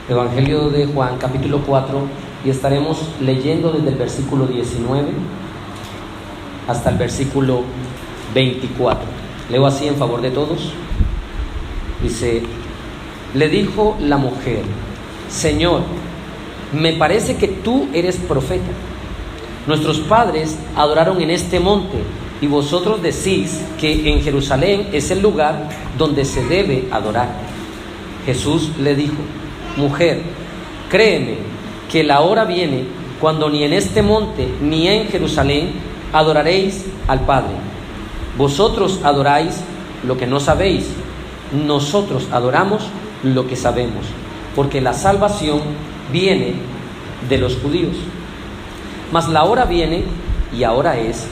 Evangelio de Juan, capítulo 4, y estaremos leyendo desde el versículo 19 hasta el versículo 24. Leo así en favor de todos. Dice: le dijo la mujer: Señor, me parece que tú eres profeta. Nuestros padres adoraron en este monte, y vosotros decís que en Jerusalén es el lugar donde se debe adorar. Jesús le dijo: mujer, créeme que la hora viene cuando ni en este monte ni en Jerusalén adoraréis al Padre. Vosotros adoráis lo que no sabéis, nosotros adoramos lo que sabemos, porque la salvación viene de los judíos. Mas la hora viene, y ahora es,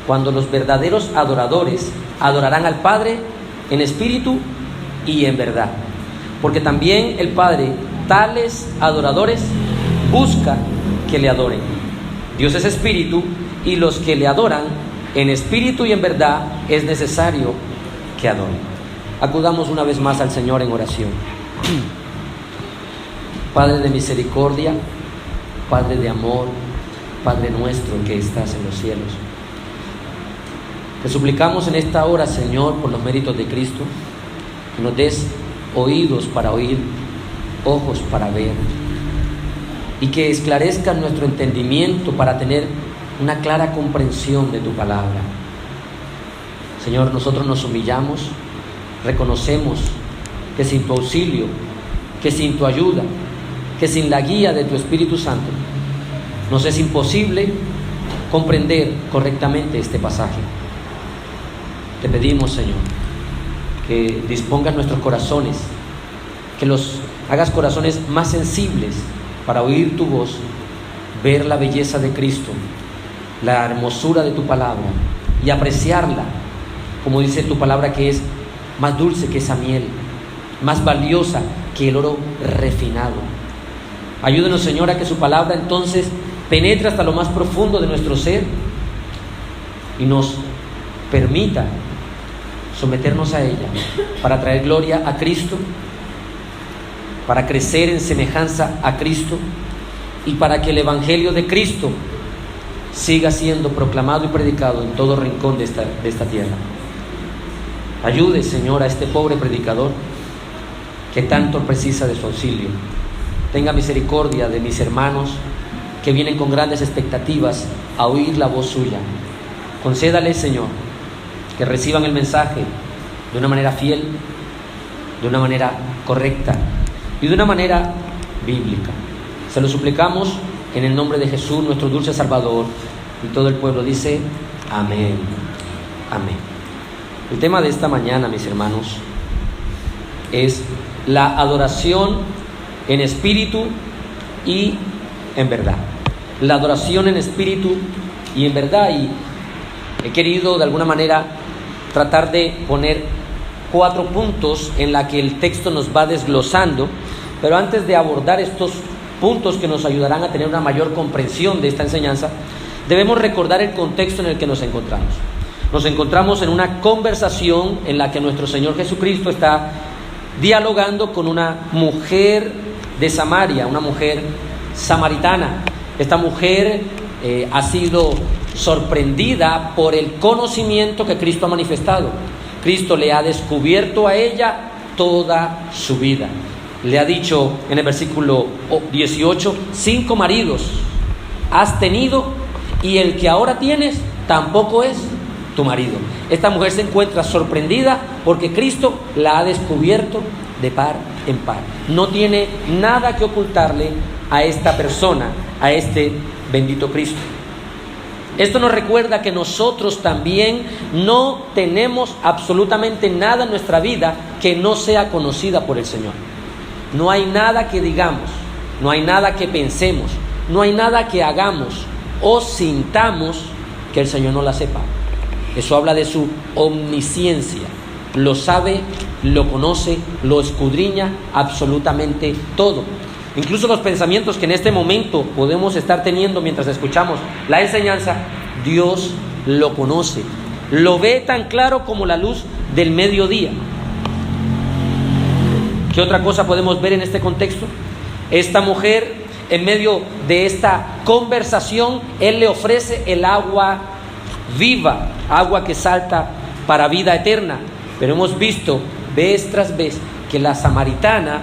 cuando los verdaderos adoradores adorarán al Padre en espíritu y en verdad, porque también el Padre tales adoradores busca que le adoren. Dios es espíritu, y los que le adoran en espíritu y en verdad es necesario que adoren. Acudamos una vez más al Señor en oración. Padre de misericordia, Padre de amor, Padre nuestro que estás en los cielos, te suplicamos en esta hora, Señor, por los méritos de Cristo, que nos des oídos para oír, ojos para ver, y que esclarezca nuestro entendimiento para tener una clara comprensión de tu palabra. Señor, nosotros nos humillamos, reconocemos que sin tu auxilio, que sin tu ayuda, que sin la guía de tu Espíritu Santo, nos es imposible comprender correctamente este pasaje. Te pedimos, Señor, que dispongas nuestros corazones, que los hagas corazones más sensibles para oír tu voz, ver la belleza de Cristo, la hermosura de tu palabra y apreciarla, como dice tu palabra, que es más dulce que esa miel, más valiosa que el oro refinado. Ayúdenos, Señor, a que su palabra entonces penetre hasta lo más profundo de nuestro ser y nos permita someternos a ella para traer gloria a Cristo, para crecer en semejanza a Cristo y para que el Evangelio de Cristo siga siendo proclamado y predicado en todo rincón de esta tierra. Ayude, Señor, a este pobre predicador que tanto precisa de su auxilio. Tenga misericordia de mis hermanos que vienen con grandes expectativas a oír la voz suya. Concédale, Señor, que reciban el mensaje de una manera fiel, de una manera correcta y de una manera bíblica. Se lo suplicamos en el nombre de Jesús, nuestro dulce Salvador, y todo el pueblo dice amén, amén. El tema de esta mañana, mis hermanos, es la adoración en espíritu y en verdad. La adoración en espíritu y en verdad. Y he querido de alguna manera tratar de poner 4 puntos en la que el texto nos va desglosando, pero antes de abordar estos puntos que nos ayudarán a tener una mayor comprensión de esta enseñanza, debemos recordar el contexto en el que nos encontramos. Nos encontramos en una conversación en la que nuestro Señor Jesucristo está dialogando con una mujer de Samaria, una mujer samaritana. Esta mujer ha sido sorprendida por el conocimiento que Cristo ha manifestado. Cristo le ha descubierto a ella toda su vida. Le ha dicho en el versículo 18: 5 maridos has tenido y el que ahora tienes tampoco es tu marido. Esta mujer se encuentra sorprendida porque Cristo la ha descubierto de par en par. No tiene nada que ocultarle a esta persona, a este bendito Cristo. Esto nos recuerda que nosotros también no tenemos absolutamente nada en nuestra vida que no sea conocida por el Señor. No hay nada que digamos, no hay nada que pensemos, no hay nada que hagamos o sintamos que el Señor no la sepa. Eso habla de su omnisciencia. Lo sabe, lo conoce, lo escudriña absolutamente todo. Incluso los pensamientos que en este momento podemos estar teniendo mientras escuchamos la enseñanza, Dios lo conoce, lo ve tan claro como la luz del mediodía. ¿Qué otra cosa podemos ver en este contexto? Esta mujer, en medio de esta conversación, él le ofrece el agua viva, agua que salta para vida eterna. Pero hemos visto vez tras vez que la samaritana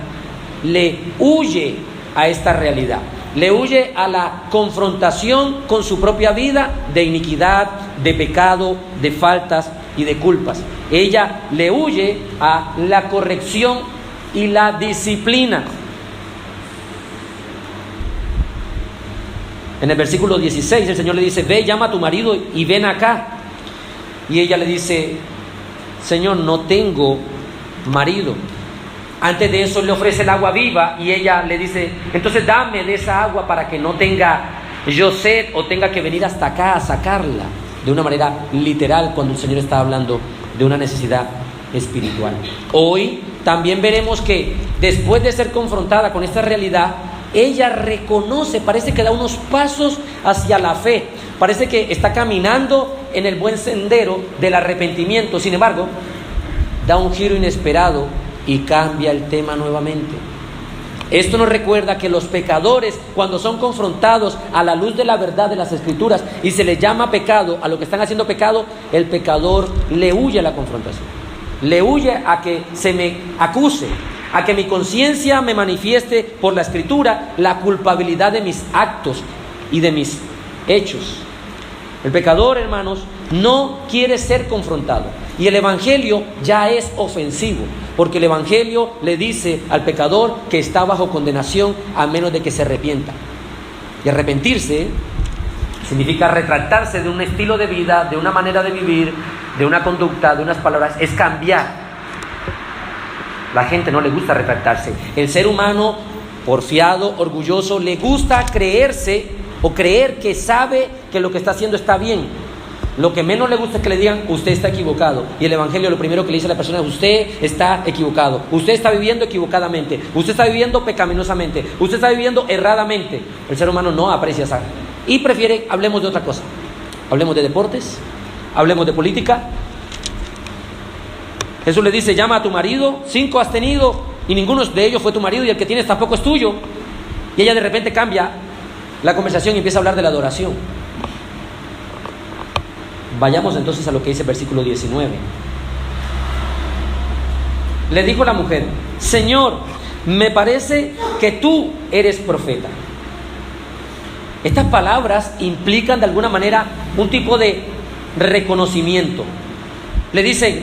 le huye a esta realidad, le huye a la confrontación con su propia vida de iniquidad, de pecado, de faltas y de culpas. Ella le huye a la corrección y la disciplina. En el versículo 16 el Señor le dice: ve, llama a tu marido y ven acá. Y ella le dice: Señor, no tengo marido. Antes de eso le ofrece el agua viva y ella le dice: entonces dame de esa agua para que no tenga yo sed o tenga que venir hasta acá a sacarla. De una manera literal, cuando el Señor está hablando de una necesidad espiritual. Hoy también veremos que después de ser confrontada con esta realidad, ella reconoce, parece que da unos pasos hacia la fe, parece que está caminando en el buen sendero del arrepentimiento. Sin embargo, da un giro inesperado y cambia el tema nuevamente. Esto nos recuerda que los pecadores, cuando son confrontados a la luz de la verdad de las Escrituras y se les llama pecado a lo que están haciendo pecado, el pecador le huye a la confrontación, le huye a que se me acuse, a que mi conciencia me manifieste por la Escritura la culpabilidad de mis actos y de mis hechos. El pecador, hermanos, no quiere ser confrontado. Y el Evangelio ya es ofensivo, porque el Evangelio le dice al pecador que está bajo condenación a menos de que se arrepienta. Y arrepentirse significa retractarse de un estilo de vida, de una manera de vivir, de una conducta, de unas palabras. Es cambiar. La gente no le gusta retractarse. El ser humano, porfiado, orgulloso, le gusta creerse o creer que sabe que lo que está haciendo está bien. Lo que menos le gusta es que le digan: usted está equivocado. Y el Evangelio lo primero que le dice a la persona es: usted está equivocado, usted está viviendo equivocadamente, usted está viviendo pecaminosamente, usted está viviendo erradamente. El ser humano no aprecia esa y prefiere, hablemos de otra cosa. Hablemos de deportes, hablemos de política. Jesús le dice: llama a tu marido. 5 has tenido y ninguno de ellos fue tu marido, y el que tienes tampoco es tuyo. Y ella de repente cambia la conversación y empieza a hablar de la adoración. Vayamos entonces a lo que dice el versículo 19. Le dijo la mujer: Señor, me parece que tú eres profeta. Estas palabras implican de alguna manera un tipo de reconocimiento. Le dicen: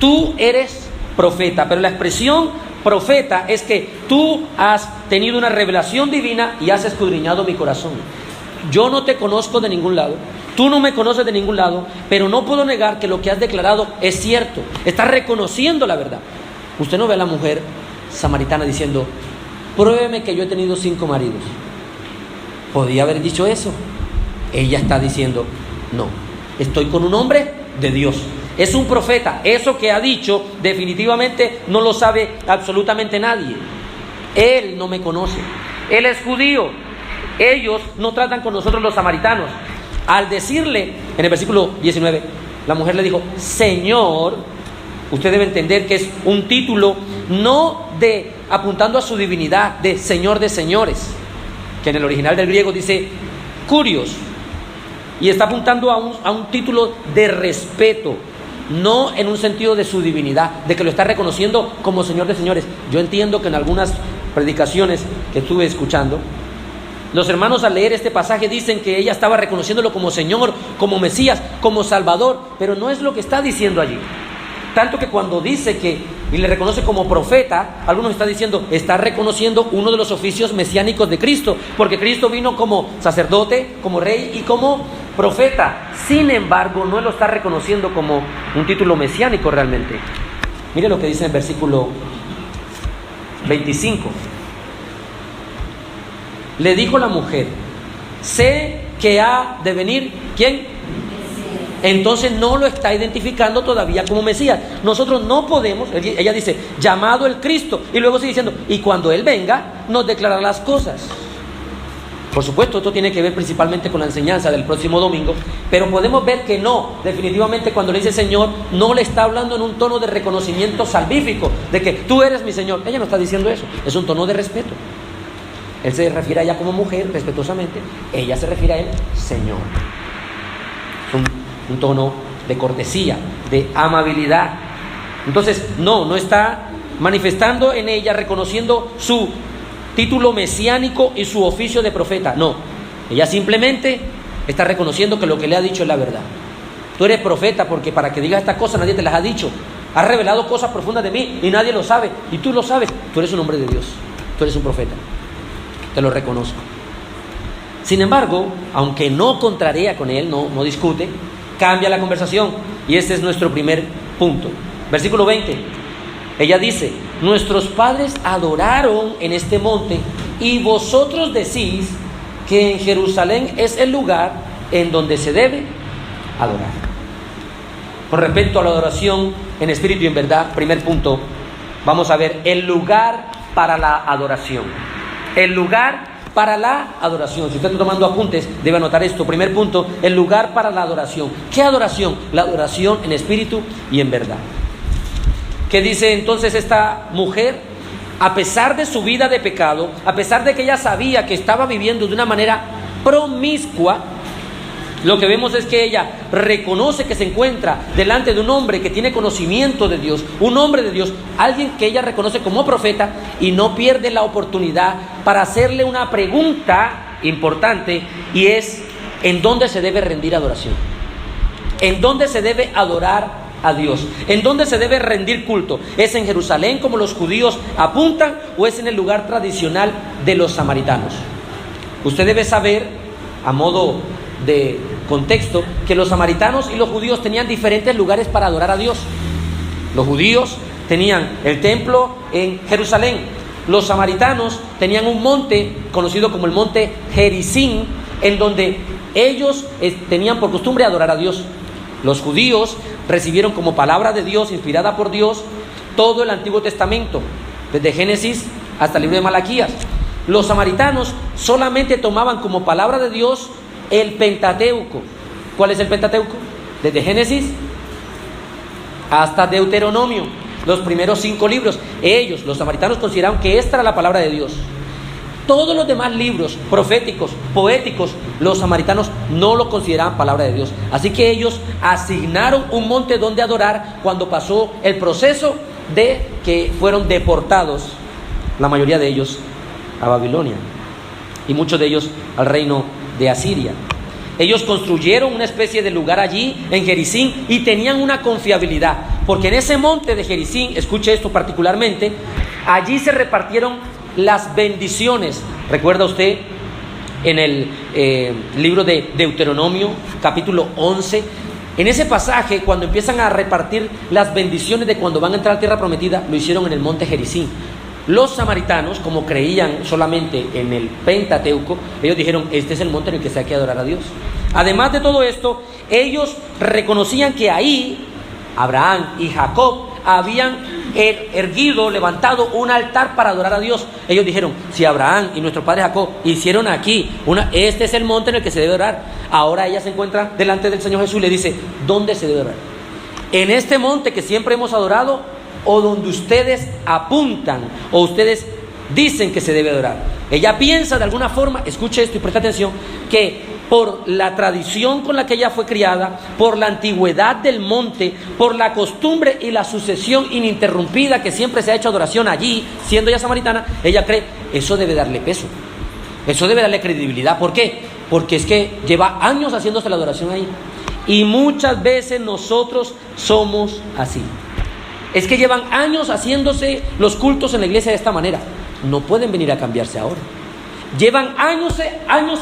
tú eres profeta, pero la expresión profeta es que tú has tenido una revelación divina y has escudriñado mi corazón. Yo no te conozco de ningún lado, tú no me conoces de ningún lado, pero no puedo negar que lo que has declarado es cierto. Estás reconociendo la verdad. Usted no ve a la mujer samaritana diciendo: pruébeme que yo he tenido 5 maridos. Podía haber dicho eso. Ella está diciendo: no, estoy con un hombre de Dios. Es un profeta. Eso que ha dicho definitivamente no lo sabe absolutamente nadie. Él no me conoce. Él es judío. Ellos no tratan con nosotros los samaritanos. Al decirle, en el versículo 19, la mujer le dijo: Señor. Usted debe entender que es un título no de apuntando a su divinidad, de Señor de señores, que en el original del griego dice Kurios, y está apuntando a un título de respeto, no en un sentido de su divinidad, de que lo está reconociendo como Señor de señores. Yo entiendo que en algunas predicaciones que estuve escuchando, los hermanos al leer este pasaje dicen que ella estaba reconociéndolo como Señor, como Mesías, como Salvador, pero no es lo que está diciendo allí. Tanto que cuando dice que y le reconoce como profeta, algunos están diciendo: está reconociendo uno de los oficios mesiánicos de Cristo, porque Cristo vino como sacerdote, como rey y como profeta. Sin embargo, no lo está reconociendo como un título mesiánico realmente. Mire lo que dice en el versículo 25. Le dijo la mujer: sé que ha de venir, ¿quién? Entonces no lo está identificando todavía como Mesías. Nosotros no podemos, ella dice, llamado el Cristo, y luego sigue diciendo: y cuando Él venga, nos declarará las cosas. Por supuesto, esto tiene que ver principalmente con la enseñanza del próximo domingo, pero podemos ver que no, definitivamente cuando le dice Señor, no le está hablando en un tono de reconocimiento salvífico, de que tú eres mi Señor. Ella no está diciendo eso, es un tono de respeto. Él se refiere a ella como mujer, respetuosamente. Ella se refiere a él, Señor. Un tono de cortesía, de amabilidad. Entonces, no está manifestando en ella, reconociendo su título mesiánico y su oficio de profeta. No, ella simplemente está reconociendo que lo que le ha dicho es la verdad. Tú eres profeta porque para que digas estas cosas nadie te las ha dicho. Has revelado cosas profundas de mí y nadie lo sabe. Y tú lo sabes. Tú eres un hombre de Dios. Tú eres un profeta. Te lo reconozco. Sin embargo, aunque no contraría con él, no discute, cambia la conversación. Y este es nuestro primer punto. Versículo 20. Ella dice: nuestros padres adoraron en este monte y vosotros decís que en Jerusalén es el lugar en donde se debe adorar. Con respecto a la adoración en espíritu y en verdad, primer punto, vamos a ver el lugar para la adoración. El lugar para la adoración. Si usted está tomando apuntes, debe anotar esto. Primer punto, el lugar para la adoración. ¿Qué adoración? La adoración en espíritu y en verdad. ¿Qué dice entonces esta mujer? A pesar de su vida de pecado, a pesar de que ella sabía que estaba viviendo de una manera promiscua, lo que vemos es que ella reconoce que se encuentra delante de un hombre que tiene conocimiento de Dios, un hombre de Dios, alguien que ella reconoce como profeta, y no pierde la oportunidad para hacerle una pregunta importante, y es: ¿en dónde se debe rendir adoración? ¿En dónde se debe adorar a Dios? ¿En dónde se debe rendir culto? ¿Es en Jerusalén como los judíos apuntan o es en el lugar tradicional de los samaritanos? Usted debe saber, a modo de contexto, que los samaritanos y los judíos tenían diferentes lugares para adorar a Dios. Los judíos tenían el templo en Jerusalén. Los samaritanos tenían un monte conocido como el monte Gerizim, en donde ellos tenían por costumbre adorar a Dios. Los judíos recibieron como palabra de Dios, inspirada por Dios, todo el Antiguo Testamento, desde Génesis hasta el libro de Malaquías. Los samaritanos solamente tomaban como palabra de Dios el Pentateuco. ¿Cuál es el Pentateuco? Desde Génesis hasta Deuteronomio, los primeros 5 libros. Ellos, los samaritanos, consideraron que esta era la palabra de Dios. Todos los demás libros proféticos, poéticos, los samaritanos no lo consideraban palabra de Dios. Así que ellos asignaron un monte donde adorar cuando pasó el proceso de que fueron deportados, la mayoría de ellos, a Babilonia, y muchos de ellos al reino de Asiria. Ellos construyeron una especie de lugar allí en Gerizim y tenían una confiabilidad, porque en ese monte de Gerizim, escuche esto particularmente, allí se repartieron las bendiciones. ¿Recuerda usted en el libro de Deuteronomio, capítulo 11? En ese pasaje, cuando empiezan a repartir las bendiciones de cuando van a entrar a la tierra prometida, lo hicieron en el monte Gerizim. Los samaritanos, como creían solamente en el Pentateuco, ellos dijeron: este es el monte en el que se hay que adorar a Dios. Además de todo esto, ellos reconocían que ahí Abraham y Jacob habían erguido, levantado un altar para adorar a Dios. Ellos dijeron: si Abraham y nuestro padre Jacob hicieron aquí este es el monte en el que se debe orar. Ahora ella se encuentra delante del Señor Jesús y le dice: ¿dónde se debe orar? ¿En este monte que siempre hemos adorado, o donde ustedes apuntan o ustedes dicen que se debe adorar? Ella piensa de alguna forma, escuche esto y presta atención, que por la tradición con la que ella fue criada, por la antigüedad del monte, por la costumbre y la sucesión ininterrumpida que siempre se ha hecho adoración allí, siendo ella samaritana, ella cree: eso debe darle peso, eso debe darle credibilidad. ¿Por qué? Porque es que lleva años haciéndose la adoración ahí. Y muchas veces nosotros somos así. Es que llevan años haciéndose los cultos en la iglesia de esta manera. No pueden venir a cambiarse ahora. Llevan años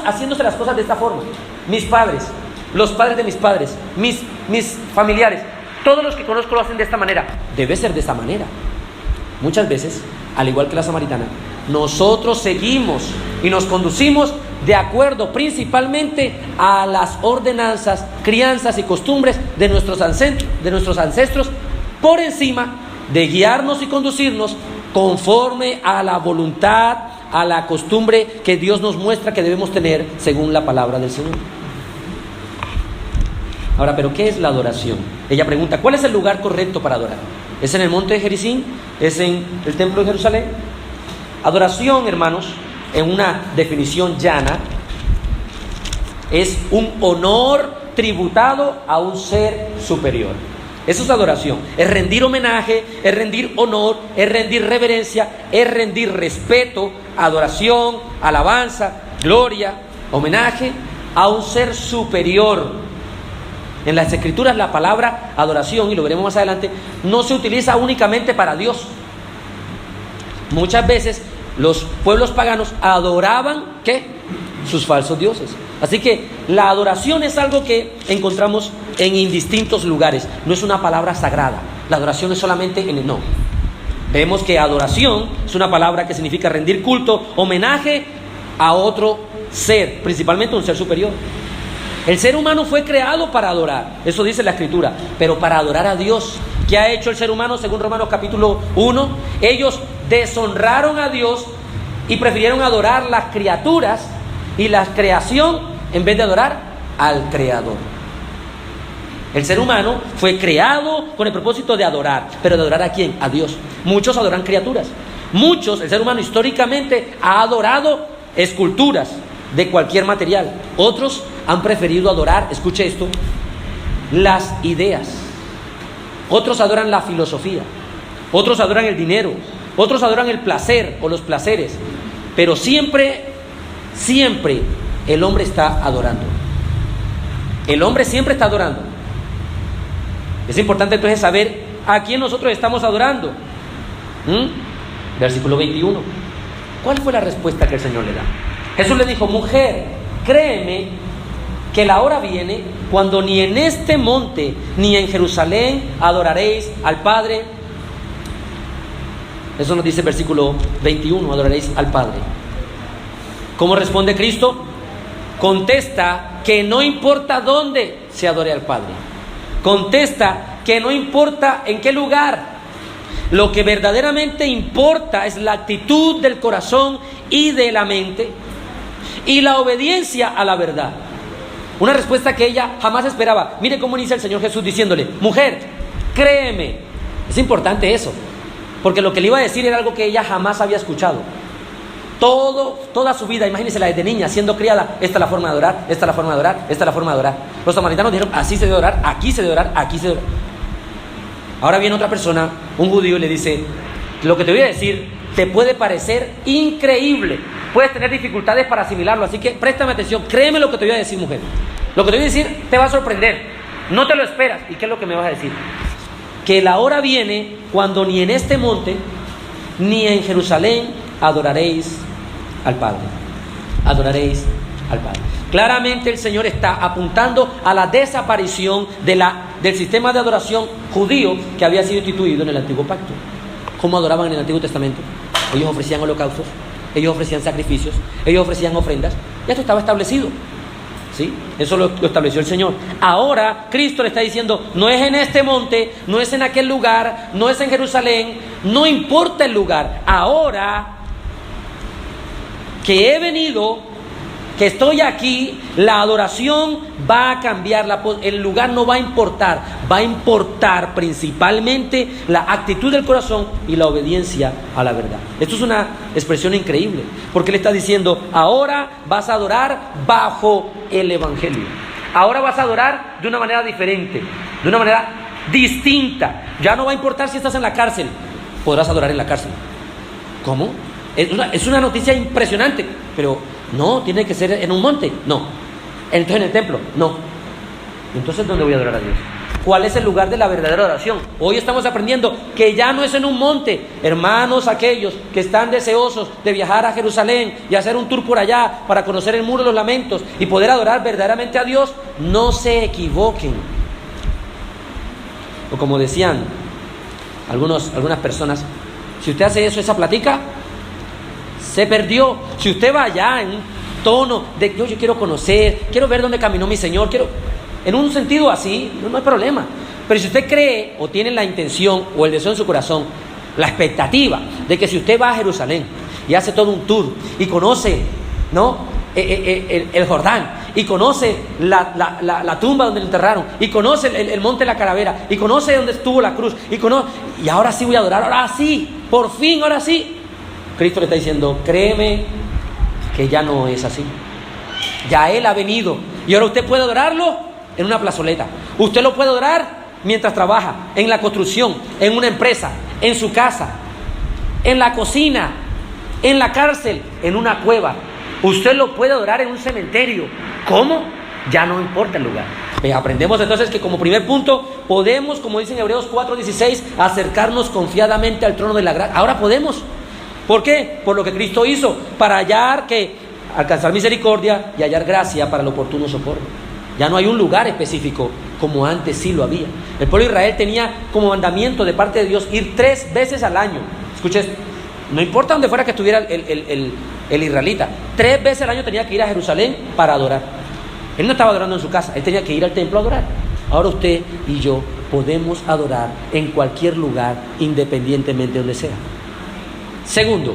haciéndose las cosas de esta forma. Mis padres, los padres de mis padres, mis familiares, todos los que conozco lo hacen de esta manera. Debe ser de esta manera. Muchas veces, al igual que la samaritana, nosotros seguimos y nos conducimos de acuerdo principalmente a las ordenanzas, crianzas y costumbres de nuestros ancestros, por encima de guiarnos y conducirnos conforme a la voluntad, a la costumbre que Dios nos muestra que debemos tener según la palabra del Señor. Ahora, ¿pero qué es la adoración? Ella pregunta: ¿cuál es el lugar correcto para adorar? ¿Es en el monte de Gerizim? ¿Es en el templo de Jerusalén? Adoración, hermanos, en una definición llana, es un honor tributado a un ser superior. Eso es adoración, es rendir homenaje, es rendir honor, es rendir reverencia, es rendir respeto, adoración, alabanza, gloria, homenaje a un ser superior. En las Escrituras la palabra adoración, y lo veremos más adelante, no se utiliza únicamente para Dios. Muchas veces los pueblos paganos adoraban, ¿qué? Sus falsos dioses. Así que la adoración es algo que encontramos en indistintos lugares. No es una palabra sagrada. La adoración es solamente en el no. Vemos que adoración es una palabra que significa rendir culto, homenaje a otro ser, principalmente un ser superior. El ser humano fue creado para adorar, eso dice la Escritura, pero para adorar a Dios. ¿Qué ha hecho el ser humano según Romanos capítulo 1? Ellos deshonraron a Dios y prefirieron adorar las criaturas y la creación en vez de adorar al Creador. El ser humano fue creado con el propósito de adorar, pero ¿de adorar a quién? A Dios. Muchos adoran criaturas. Muchos, el ser humano históricamente ha adorado esculturas de cualquier material. Otros han preferido adorar, escuche esto, las ideas. Otros adoran la filosofía. Otros adoran el dinero. Otros adoran el placer o los placeres. Pero siempre el hombre está adorando. El hombre siempre está adorando. Es importante entonces saber a quién nosotros estamos adorando. Versículo 21. ¿Cuál fue la respuesta que el Señor le da? Jesús le dijo: mujer, créeme que la hora viene cuando ni en este monte ni en Jerusalén adoraréis al Padre. Eso nos dice el versículo 21, adoraréis al Padre. ¿Cómo responde Cristo? Contesta que no importa dónde se adore al Padre. Contesta que no importa en qué lugar. Lo que verdaderamente importa es la actitud del corazón y de la mente y la obediencia a la verdad. Una respuesta que ella jamás esperaba. Mire cómo inicia el Señor Jesús diciéndole: mujer, créeme. Es importante eso, porque lo que le iba a decir era algo que ella jamás había escuchado. Toda su vida, imagínensela desde niña, siendo criada: esta es la forma de adorar, esta es la forma de adorar, esta es la forma de adorar. Los samaritanos dijeron: así se debe adorar, aquí se debe adorar, aquí se debe adorar. Ahora viene otra persona, un judío, y le dice: lo que te voy a decir te puede parecer increíble, puedes tener dificultades para asimilarlo, así que préstame atención, créeme lo que te voy a decir, mujer. Lo que te voy a decir te va a sorprender, no te lo esperas. ¿Y qué es lo que me vas a decir? Que la hora viene cuando ni en este monte ni en Jerusalén adoraréis al Padre. Adoraréis al Padre. Claramente el Señor está apuntando a la desaparición del sistema de adoración judío que había sido instituido en el Antiguo Pacto. ¿Cómo adoraban en el Antiguo Testamento? Ellos ofrecían holocaustos, ellos ofrecían sacrificios, ellos ofrecían ofrendas. Ya esto estaba establecido, ¿sí? Eso lo estableció el Señor. Ahora Cristo le está diciendo: no es en este monte, no es en aquel lugar, no es en Jerusalén, no importa el lugar. Ahora que he venido, que estoy aquí, la adoración va a cambiar, el lugar no va a importar principalmente la actitud del corazón y la obediencia a la verdad. Esto es una expresión increíble, porque le está diciendo: ahora vas a adorar bajo el Evangelio, ahora vas a adorar de una manera diferente, de una manera distinta. Ya no va a importar si estás en la cárcel, podrás adorar en la cárcel. ¿Cómo? Es una noticia impresionante, pero no, tiene que ser en un monte, no. Entonces en el templo, no. Entonces, ¿dónde voy a adorar a Dios? ¿Cuál es el lugar de la verdadera oración? Hoy estamos aprendiendo que ya no es en un monte. Hermanos, aquellos que están deseosos de viajar a Jerusalén y hacer un tour por allá para conocer el Muro de los Lamentos y poder adorar verdaderamente a Dios, no se equivoquen. O como decían algunas personas: si usted hace eso, esa platica se perdió. Si usted va allá en un tono de yo quiero conocer, quiero ver dónde caminó mi Señor, en un sentido así, no hay problema. Pero si usted cree o tiene la intención o el deseo en su corazón, la expectativa de que si usted va a Jerusalén y hace todo un tour y conoce, ¿no?, el Jordán, y conoce la tumba donde lo enterraron, y conoce el monte de la calavera, y conoce donde estuvo la cruz, y ahora sí voy a adorar, ahora sí, por fin, ahora sí. Cristo le está diciendo: créeme que ya no es así. Ya Él ha venido y ahora usted puede adorarlo en una plazoleta. Usted lo puede adorar mientras trabaja, en la construcción, en una empresa, en su casa, en la cocina, en la cárcel, en una cueva. Usted lo puede adorar en un cementerio. ¿Cómo? Ya no importa el lugar. Aprendemos entonces que como primer punto podemos, como dice en Hebreos 4:16, acercarnos confiadamente al trono de la gracia. Ahora podemos. ¿Por qué? Por lo que Cristo hizo, para alcanzar misericordia y hallar gracia para el oportuno socorro. Ya no hay un lugar específico como antes sí lo había. El pueblo de Israel tenía como mandamiento de parte de Dios ir 3 veces al año. Escuche esto. No importa donde fuera que estuviera el israelita, 3 veces al año tenía que ir a Jerusalén para adorar. Él no estaba adorando en su casa, él tenía que ir al templo a adorar. Ahora usted y yo podemos adorar en cualquier lugar, independientemente de donde sea. Segundo,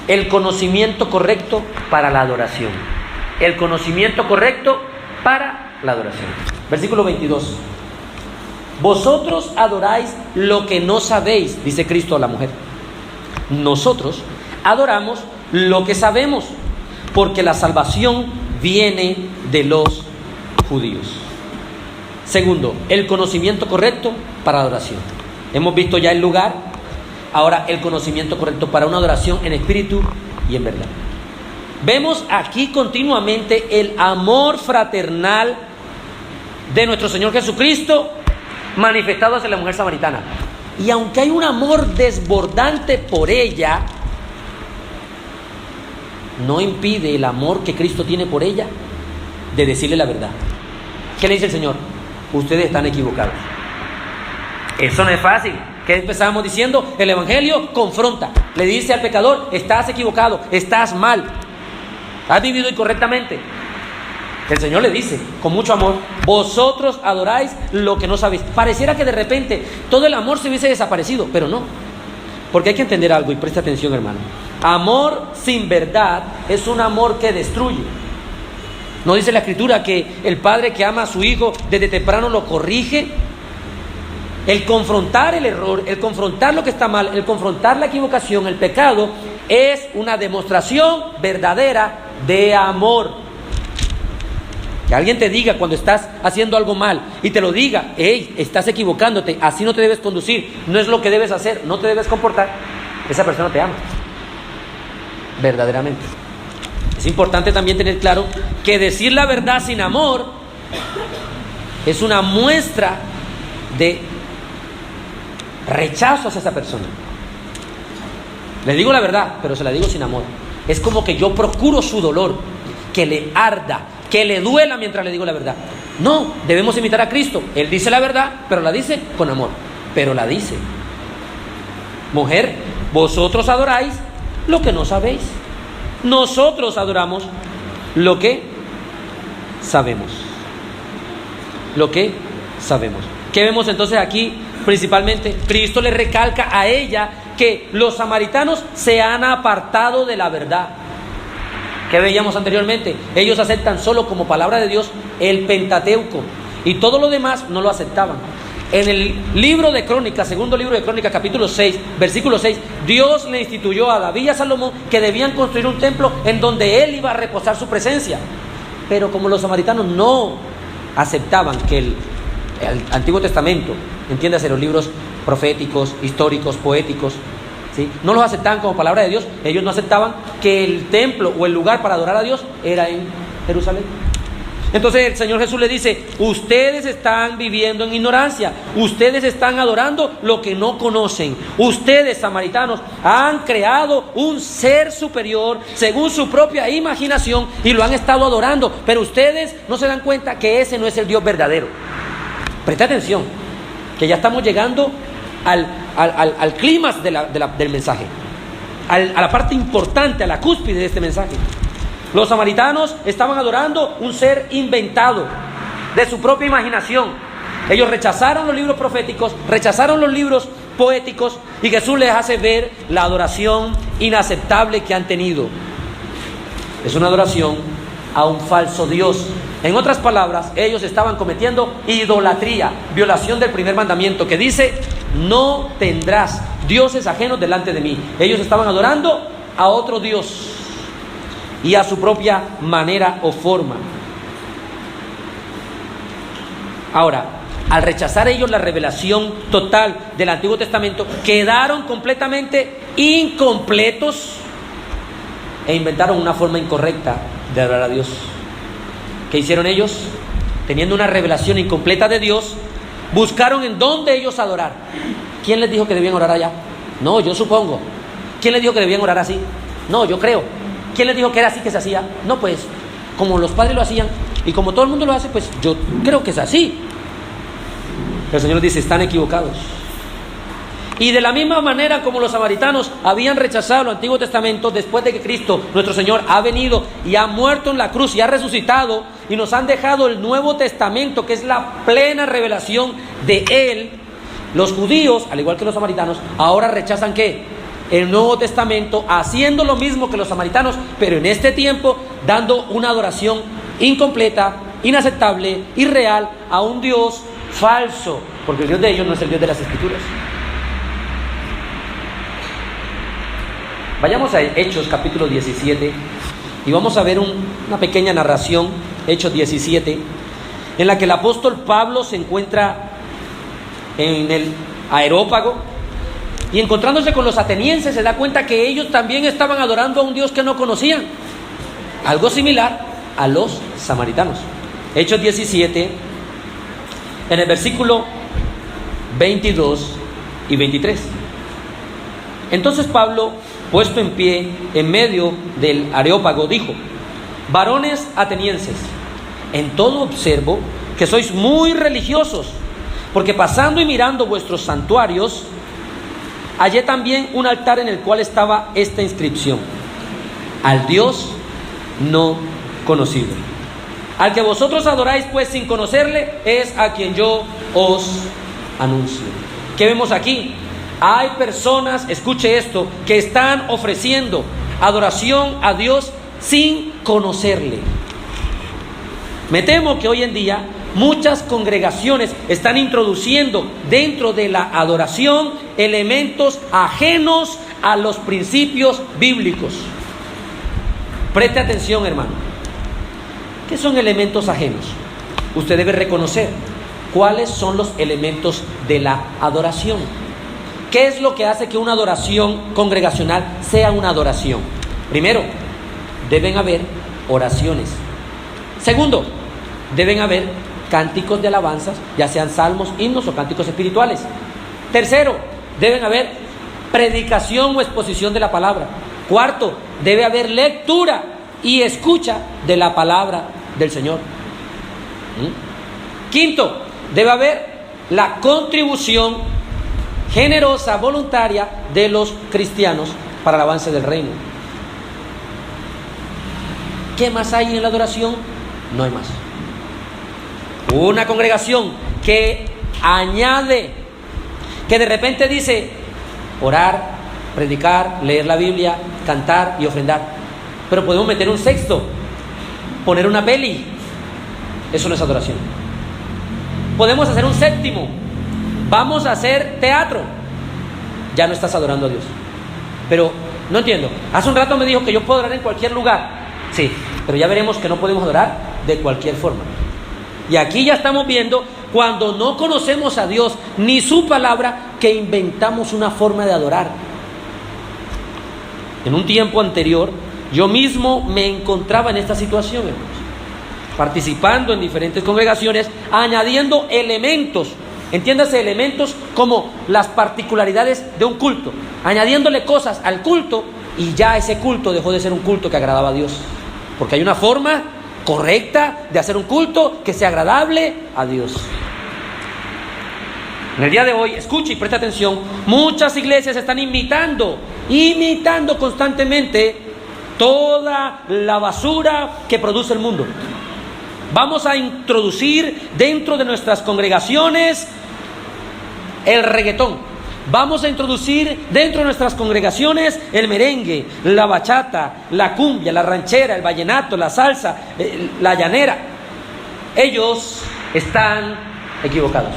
el conocimiento correcto para la adoración. El conocimiento correcto para la adoración. Versículo 22. Vosotros adoráis lo que no sabéis, dice Cristo a la mujer. Nosotros adoramos lo que sabemos, porque la salvación viene de los judíos. Segundo, el conocimiento correcto para adoración. Hemos visto ya el lugar, ahora el conocimiento correcto para una adoración en espíritu y en verdad. Vemos aquí continuamente el amor fraternal de nuestro Señor Jesucristo manifestado hacia la mujer samaritana. Y aunque hay un amor desbordante por ella, no impide el amor que Cristo tiene por ella de decirle la verdad. ¿Qué le dice el Señor? Ustedes están equivocados. Eso no es fácil. ¿Qué empezamos diciendo? El Evangelio confronta. Le dice al pecador, estás equivocado, estás mal, has vivido incorrectamente. El Señor le dice, con mucho amor, vosotros adoráis lo que no sabéis. Pareciera que de repente todo el amor se hubiese desaparecido, pero no. Porque hay que entender algo y presta atención, hermano. Amor sin verdad es un amor que destruye. ¿No dice la Escritura que el padre que ama a su hijo desde temprano lo corrige? El confrontar el error, el confrontar lo que está mal, el confrontar la equivocación, el pecado, es una demostración verdadera de amor. Que alguien te diga cuando estás haciendo algo mal y te lo diga, hey, estás equivocándote, así no te debes conducir, no es lo que debes hacer, no te debes comportar, esa persona te ama, verdaderamente. Es importante también tener claro que decir la verdad sin amor es una muestra de rechazo hacia esa persona. Le digo la verdad, pero se la digo sin amor. Es como que yo procuro su dolor, que le arda, que le duela mientras le digo la verdad. No, debemos imitar a Cristo. Él dice la verdad, pero la dice con amor. Pero la dice. Mujer, vosotros adoráis lo que no sabéis. Nosotros adoramos lo que sabemos. Lo que sabemos. ¿Qué vemos entonces aquí? Principalmente, Cristo le recalca a ella que los samaritanos se han apartado de la verdad. ¿Qué veíamos anteriormente? Ellos aceptan solo como palabra de Dios el Pentateuco y todo lo demás no lo aceptaban. En el libro de Crónicas, segundo libro de Crónicas, capítulo 6, versículo 6, Dios le instituyó a David y a Salomón que debían construir un templo en donde él iba a reposar su presencia. Pero como los samaritanos no aceptaban que el Antiguo Testamento, entiéndase, los libros proféticos, históricos, poéticos, ¿sí?, no los aceptaban como palabra de Dios, ellos no aceptaban que el templo o el lugar para adorar a Dios era en Jerusalén. Entonces el Señor Jesús le dice, ustedes están viviendo en ignorancia, ustedes están adorando lo que no conocen, ustedes, samaritanos, han creado un ser superior según su propia imaginación y lo han estado adorando, pero ustedes no se dan cuenta que ese no es el Dios verdadero. Presta atención, que ya estamos llegando al clímax del mensaje, a la parte importante, a la cúspide de este mensaje. Los samaritanos estaban adorando un ser inventado de su propia imaginación. Ellos rechazaron los libros proféticos, rechazaron los libros poéticos y Jesús les hace ver la adoración inaceptable que han tenido. Es una adoración a un falso Dios. En otras palabras, ellos estaban cometiendo idolatría, violación del primer mandamiento que dice, no tendrás dioses ajenos delante de mí. Ellos estaban adorando a otro Dios y a su propia manera o forma. Ahora, al rechazar ellos la revelación total del Antiguo Testamento, quedaron completamente incompletos e inventaron una forma incorrecta de adorar a Dios. ¿Qué hicieron ellos? Teniendo una revelación incompleta de Dios, buscaron en dónde ellos adorar. ¿Quién les dijo que debían orar allá? No, yo supongo. ¿Quién les dijo que debían orar así? No, yo creo. ¿Quién les dijo que era así que se hacía? No, pues, como los padres lo hacían y como todo el mundo lo hace, pues yo creo que es así. El Señor dice, están equivocados. Y de la misma manera como los samaritanos habían rechazado el Antiguo Testamento, después de que Cristo, nuestro Señor, ha venido y ha muerto en la cruz y ha resucitado y nos han dejado el Nuevo Testamento, que es la plena revelación de Él, los judíos, al igual que los samaritanos, ahora rechazan ¿qué? El Nuevo Testamento, haciendo lo mismo que los samaritanos, pero en este tiempo dando una adoración incompleta, inaceptable, irreal a un Dios falso, porque el Dios de ellos no es el Dios de las Escrituras. Vayamos a Hechos capítulo 17 y vamos a ver una pequeña narración, Hechos 17, en la que el apóstol Pablo se encuentra en el Areópago y encontrándose con los atenienses se da cuenta que ellos también estaban adorando a un Dios que no conocían, algo similar a los samaritanos. Hechos 17, en el versículo 22 y 23. Entonces Pablo, puesto en pie en medio del Areópago, dijo: varones atenienses, en todo observo que sois muy religiosos, porque pasando y mirando vuestros santuarios, hallé también un altar en el cual estaba esta inscripción: al Dios no conocido. Al que vosotros adoráis pues sin conocerle, es a quien yo os anuncio. ¿Qué vemos aquí? Hay personas, escuche esto, que están ofreciendo adoración a Dios sin conocerle. Me temo que hoy en día muchas congregaciones están introduciendo dentro de la adoración elementos ajenos a los principios bíblicos. Preste atención, hermano. ¿Qué son elementos ajenos? Usted debe reconocer cuáles son los elementos de la adoración. ¿Qué es lo que hace que una adoración congregacional sea una adoración? Primero, deben haber oraciones. Segundo, deben haber cánticos de alabanzas, ya sean salmos, himnos o cánticos espirituales. Tercero, deben haber predicación o exposición de la palabra. Cuarto, debe haber lectura y escucha de la palabra del Señor. Quinto, debe haber la contribución generosa, voluntaria de los cristianos para el avance del reino. ¿Qué más hay en la adoración? No hay más. Una congregación que añade, que de repente dice orar, predicar, leer la Biblia, cantar y ofrendar, pero podemos meter un sexto, poner una peli. Eso no es adoración. Podemos hacer un séptimo, vamos a hacer teatro. Ya no estás adorando a Dios. Pero no entiendo. Hace un rato me dijo que yo puedo adorar en cualquier lugar. Sí, pero ya veremos que no podemos adorar de cualquier forma. Y aquí ya estamos viendo, cuando no conocemos a Dios ni su palabra, que inventamos una forma de adorar. En un tiempo anterior, yo mismo me encontraba en esta situación, hermanos, participando en diferentes congregaciones, añadiendo elementos. Entiéndase, elementos como las particularidades de un culto, añadiéndole cosas al culto, y ya ese culto dejó de ser un culto que agradaba a Dios, porque hay una forma correcta de hacer un culto que sea agradable a Dios. En el día de hoy, escuche y preste atención, muchas iglesias están imitando constantemente toda la basura que produce el mundo. Vamos a introducir dentro de nuestras congregaciones el reggaetón. Vamos a introducir dentro de nuestras congregaciones el merengue, la bachata, la cumbia, la ranchera, el vallenato, la salsa, la llanera. Ellos están equivocados.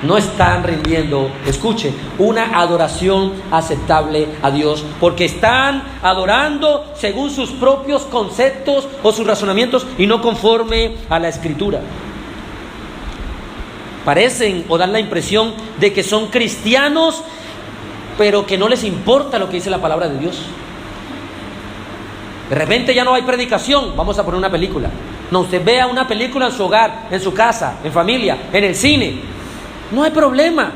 no están rindiendo, escuche, una adoración aceptable a Dios, porque están adorando según sus propios conceptos o sus razonamientos y no conforme a la Escritura. Parecen o dan la impresión de que son cristianos, pero que no les importa lo que dice la palabra de Dios. De repente ya no hay predicación, vamos a poner una película. No, usted vea una película en su hogar, en su casa, en familia, en el cine. No hay problema.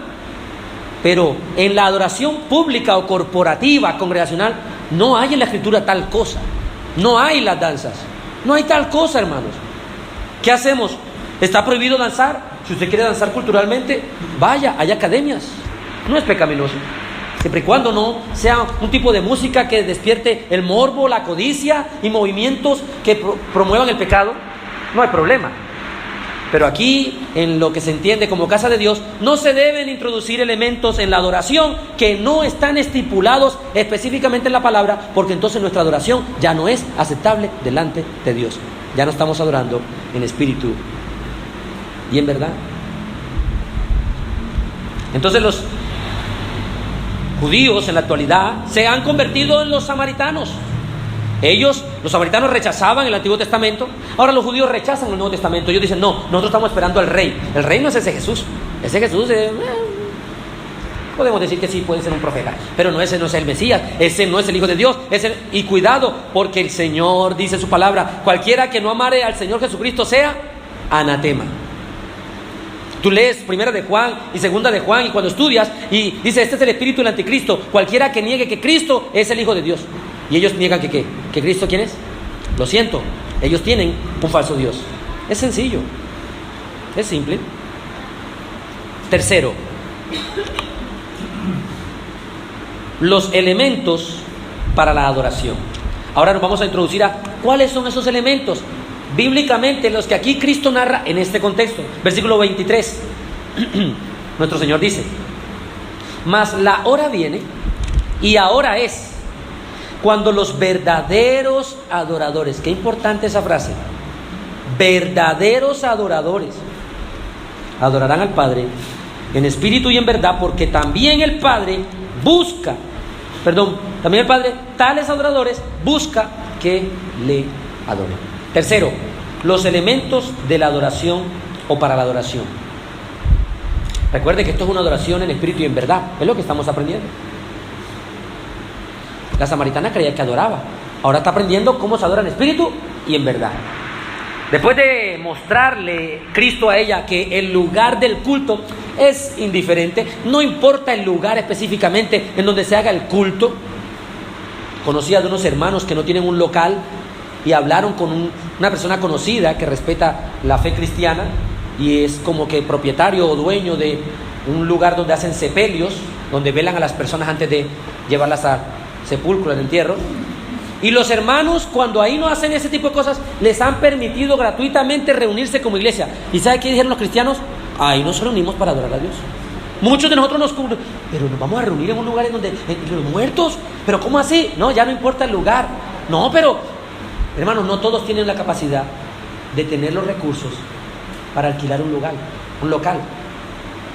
Pero en la adoración pública o corporativa, congregacional, no hay en la Escritura tal cosa. No hay las danzas. No hay tal cosa, hermanos. ¿Qué hacemos? ¿Está prohibido danzar? Si usted quiere danzar culturalmente, vaya, hay academias. No es pecaminoso. Siempre y cuando no sea un tipo de música que despierte el morbo, la codicia y movimientos que promuevan el pecado, no hay problema. Pero aquí, en lo que se entiende como casa de Dios, no se deben introducir elementos en la adoración que no están estipulados específicamente en la palabra, porque entonces nuestra adoración ya no es aceptable delante de Dios. Ya no estamos adorando en espíritu y en verdad. Entonces los judíos en la actualidad se han convertido en los samaritanos. Ellos, los samaritanos, rechazaban el Antiguo Testamento. Ahora los judíos rechazan el Nuevo Testamento. Ellos dicen, no, nosotros estamos esperando al rey. El rey no es ese Jesús. Ese Jesús podemos decir que sí, puede ser un profeta, pero ese no es el Mesías, ese no es el Hijo de Dios. Y cuidado, porque el Señor dice en su palabra, cualquiera que no amare al Señor Jesucristo sea anatema. Tú lees Primera de Juan y Segunda de Juan, y cuando estudias, y dice, este es el espíritu del anticristo. Cualquiera que niegue que Cristo es el Hijo de Dios. Y ellos niegan que ¿qué? ¿Que Cristo quién es? Lo siento, ellos tienen un falso Dios. Es sencillo, es simple. Tercero, los elementos para la adoración. Ahora nos vamos a introducir a cuáles son esos elementos bíblicamente, los que aquí Cristo narra en este contexto. Versículo 23. Nuestro Señor dice, mas la hora viene, y ahora es, cuando los verdaderos adoradores, qué importante esa frase, verdaderos adoradores, adorarán al Padre en espíritu y en verdad, porque también el Padre tales adoradores busca que le adoren. Tercero, los elementos de la adoración o para la adoración. Recuerde que esto es una adoración en espíritu y en verdad, es lo que estamos aprendiendo. La samaritana creía que adoraba, ahora está aprendiendo cómo se adora en espíritu y en verdad. Después de mostrarle Cristo a ella que el lugar del culto es indiferente, no importa el lugar específicamente en donde se haga el culto. Conocía de unos hermanos que no tienen un local y hablaron con una persona conocida que respeta la fe cristiana y es como que propietario o dueño de un lugar donde hacen sepelios, donde velan a las personas antes de llevarlas a sepulcro, al entierro. Y los hermanos, cuando ahí no hacen ese tipo de cosas, les han permitido gratuitamente reunirse como iglesia. ¿Y sabe qué dijeron los cristianos? Ahí nos reunimos para adorar a Dios. Muchos de nosotros pero nos vamos a reunir en un lugar en donde los muertos, pero ¿cómo así? No, ya no importa el lugar. No, pero hermanos, no todos tienen la capacidad de tener los recursos para alquilar un local.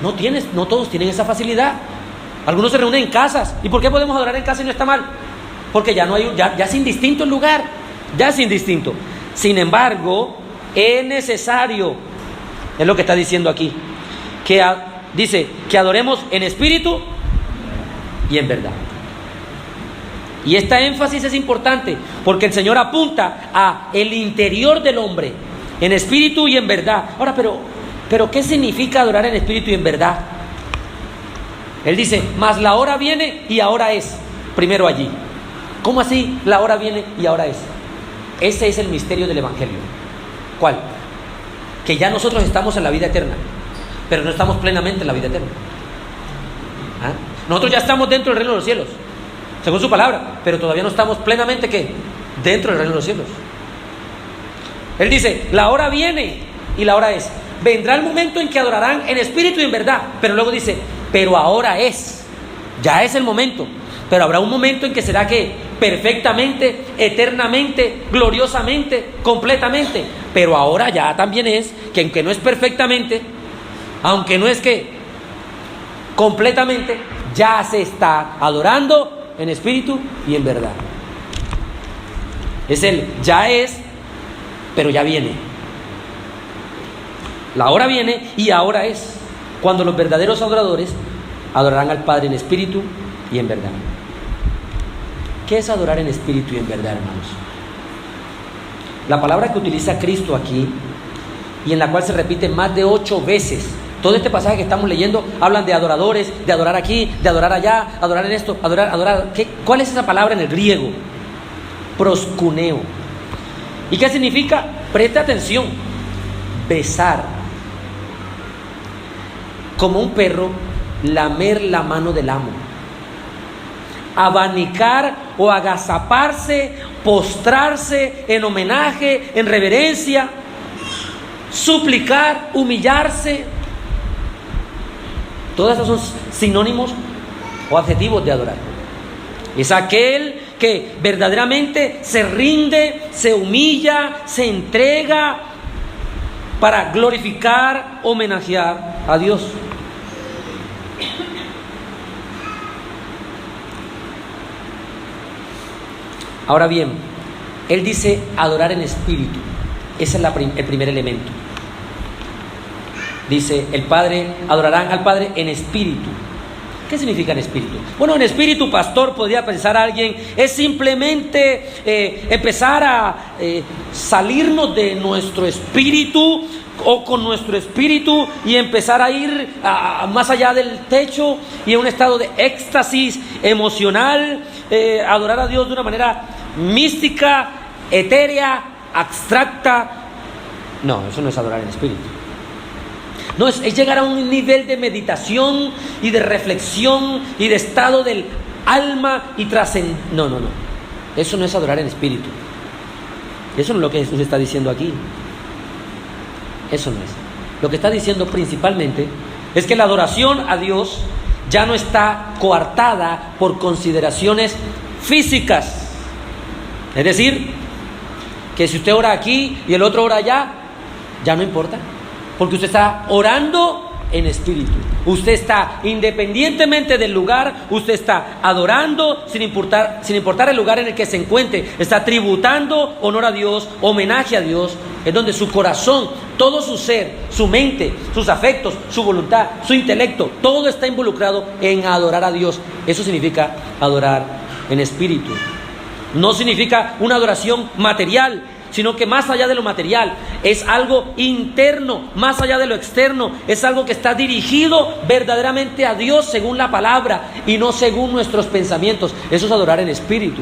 No todos tienen esa facilidad. Algunos se reúnen en casas. ¿Y por qué podemos adorar en casa y no está mal? Porque ya es indistinto el lugar, ya es indistinto. Sin embargo, es necesario, es lo que está diciendo aquí, dice que adoremos en espíritu y en verdad. Y esta énfasis es importante porque el Señor apunta a el interior del hombre, en espíritu y en verdad. Ahora, pero ¿qué significa adorar en espíritu y en verdad? Él dice, mas la hora viene y ahora es, primero allí. ¿Cómo así la hora viene y ahora es? Ese es el misterio del Evangelio. ¿Cuál? Que ya nosotros estamos en la vida eterna, pero no estamos plenamente en la vida eterna. Nosotros ya estamos dentro del reino de los cielos, según su palabra, pero todavía no estamos plenamente ¿qué? Dentro del reino de los cielos. Él dice, la hora viene y la hora es. Vendrá el momento en que adorarán en espíritu y en verdad, pero luego dice, pero ahora es. Ya es el momento, pero habrá un momento en que será que perfectamente, eternamente, gloriosamente, completamente. Pero ahora ya también es que aunque no es perfectamente, aunque no es que completamente, ya se está adorando en espíritu y en verdad. Es el ya es, pero ya viene. La hora viene y ahora es, cuando los verdaderos adoradores adorarán al Padre en espíritu y en verdad. ¿Qué es adorar en espíritu y en verdad, hermanos? La palabra que utiliza Cristo aquí, y en la cual se repite más de 8 veces. Todo este pasaje que estamos leyendo hablan de adoradores, de adorar aquí, de adorar allá, adorar en esto, adorar. ¿Cuál es esa palabra en el griego? Proskuneo. ¿Y qué significa? Preste atención. Besar. Como un perro, lamer la mano del amo. Abanicar o agazaparse, postrarse en homenaje, en reverencia, suplicar, humillarse. Todos esos son sinónimos o adjetivos de adorar. Es aquel que verdaderamente se rinde, se humilla, se entrega para glorificar, homenajear a Dios. Ahora bien, él dice adorar en espíritu. Ese es el primer elemento. Dice, el Padre, adorarán al Padre en espíritu. ¿Qué significa en espíritu? Bueno, en espíritu, pastor, podría pensar alguien, es simplemente empezar a salirnos de nuestro espíritu o con nuestro espíritu y empezar a ir más allá del techo y en un estado de éxtasis emocional, adorar a Dios de una manera mística, etérea, abstracta. No, eso no es adorar en espíritu. No, es llegar a un nivel de meditación y de reflexión y de estado del alma y trascender. No. Eso no es adorar en espíritu. Eso no es lo que Jesús está diciendo aquí. Eso no es. Lo que está diciendo principalmente es que la adoración a Dios ya no está coartada por consideraciones físicas. Es decir, que si usted ora aquí y el otro ora allá, ya no importa. Porque usted está orando en espíritu. Usted está, independientemente del lugar, usted está adorando sin importar el lugar en el que se encuentre. Está tributando honor a Dios, homenaje a Dios. Es donde su corazón, todo su ser, su mente, sus afectos, su voluntad, su intelecto, todo está involucrado en adorar a Dios. Eso significa adorar en espíritu. No significa una adoración material, sino que más allá de lo material, es algo interno, más allá de lo externo, es algo que está dirigido verdaderamente a Dios según la palabra y no según nuestros pensamientos. Eso es adorar en espíritu.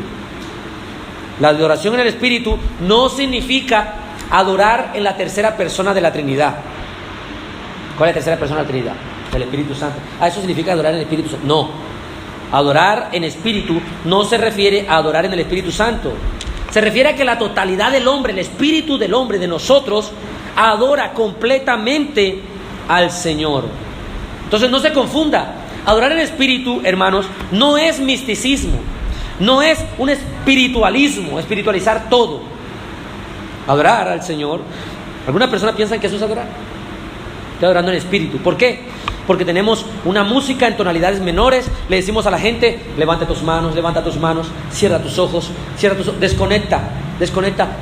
La adoración en el espíritu no significa adorar en la tercera persona de la Trinidad. ¿Cuál es la tercera persona de la Trinidad? El Espíritu Santo. Eso significa adorar en el Espíritu Santo. No. Adorar en espíritu no se refiere a adorar en el Espíritu Santo. Se refiere a que la totalidad del hombre, el espíritu del hombre, de nosotros, adora completamente al Señor. Entonces no se confunda. Adorar en espíritu, hermanos, no es misticismo. No es un espiritualismo, espiritualizar todo. Adorar al Señor. Algunas personas piensan que eso es adorar. Estoy adorando en espíritu. ¿Por qué? Porque tenemos una música en tonalidades menores. Le decimos a la gente, levanta tus manos, cierra tus ojos, desconecta,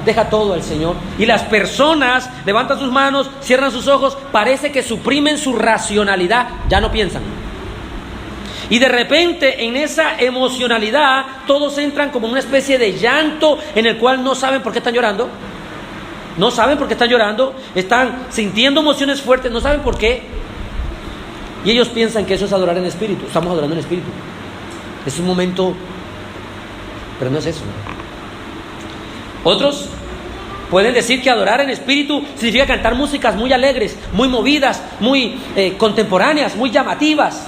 deja todo al Señor. Y las personas levantan sus manos, cierran sus ojos, parece que suprimen su racionalidad, ya no piensan. Y de repente en esa emocionalidad todos entran como en una especie de llanto en el cual no saben por qué están llorando. No saben por qué están llorando, están sintiendo emociones fuertes, no saben por qué. Y ellos piensan que eso es adorar en espíritu. Estamos adorando en espíritu. Es un momento, pero no es eso. Otros pueden decir que adorar en espíritu significa cantar músicas muy alegres, muy movidas, muy contemporáneas, muy llamativas.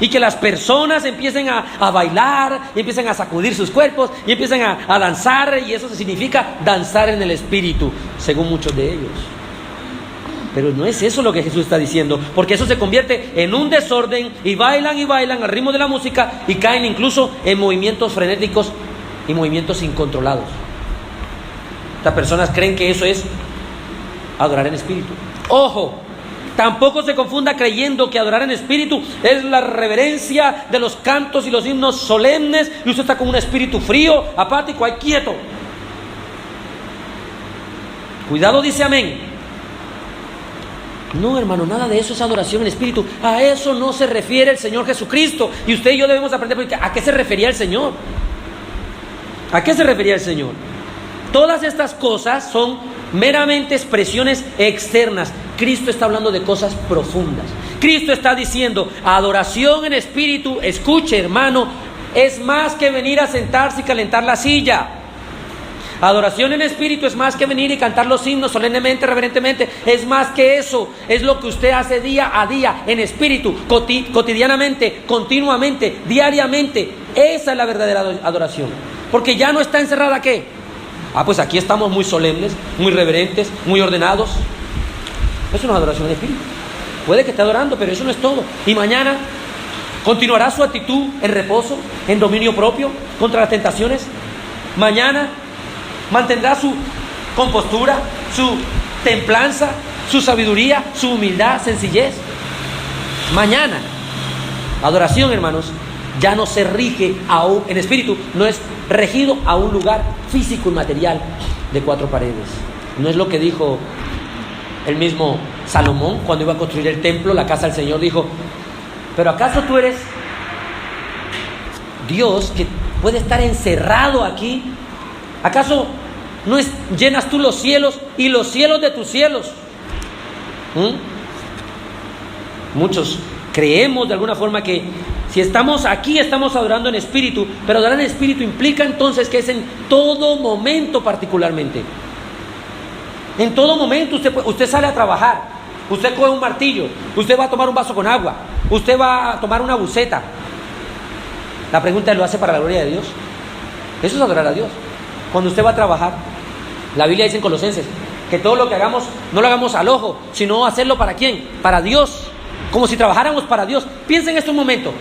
Y que las personas empiecen a bailar, y empiecen a sacudir sus cuerpos, y empiecen a danzar. Y eso significa danzar en el espíritu, según muchos de ellos. Pero no es eso lo que Jesús está diciendo, porque eso se convierte en un desorden y bailan al ritmo de la música y caen incluso en movimientos frenéticos y movimientos incontrolados. Estas personas creen que eso es adorar en espíritu. Ojo, Tampoco se confunda creyendo que adorar en espíritu es la reverencia de los cantos y los himnos solemnes y usted está con un espíritu frío, apático, ahí quieto. Cuidado, dice amén. No, hermano, nada de eso es adoración en espíritu. A eso no se refiere el Señor Jesucristo. Y usted y yo debemos aprender a qué se refería el Señor. ¿A qué se refería el Señor? Todas estas cosas son meramente expresiones externas. Cristo está hablando de cosas profundas. Cristo está diciendo, adoración en espíritu, escuche, hermano, es más que venir a sentarse y calentar la silla. Adoración en espíritu es más que venir y cantar los himnos solemnemente, reverentemente. Es más que eso. Es lo que usted hace día a día en espíritu, cotidianamente, continuamente, diariamente. Esa es la verdadera adoración. Porque ya no está encerrada, ¿qué? Pues aquí estamos muy solemnes, muy reverentes, muy ordenados. Eso no es adoración en espíritu. Puede que esté adorando, pero eso no es todo. Y mañana continuará su actitud en reposo, en dominio propio, contra las tentaciones. Mañana mantendrá su compostura, su templanza, su sabiduría, su humildad, sencillez. Mañana, adoración, hermanos, ya no se rige en espíritu, no es regido a un lugar físico y material de 4 paredes. No es lo que dijo el mismo Salomón cuando iba a construir el templo, la casa del Señor. Dijo, ¿pero acaso tú eres Dios que puede estar encerrado aquí? ¿Acaso no llenas tú los cielos y los cielos de tus cielos? Muchos creemos de alguna forma que si estamos aquí estamos adorando en espíritu, pero adorar en espíritu implica entonces que es en todo momento particularmente. En todo momento usted sale a trabajar, usted coge un martillo, usted va a tomar un vaso con agua, usted va a tomar una buceta. La pregunta es, ¿lo hace para la gloria de Dios? Eso es adorar a Dios. Cuando usted va a trabajar, la Biblia dice en Colosenses que todo lo que hagamos no lo hagamos al ojo, sino hacerlo ¿para quién? Para Dios, como si trabajáramos para Dios. Piensen en este momento.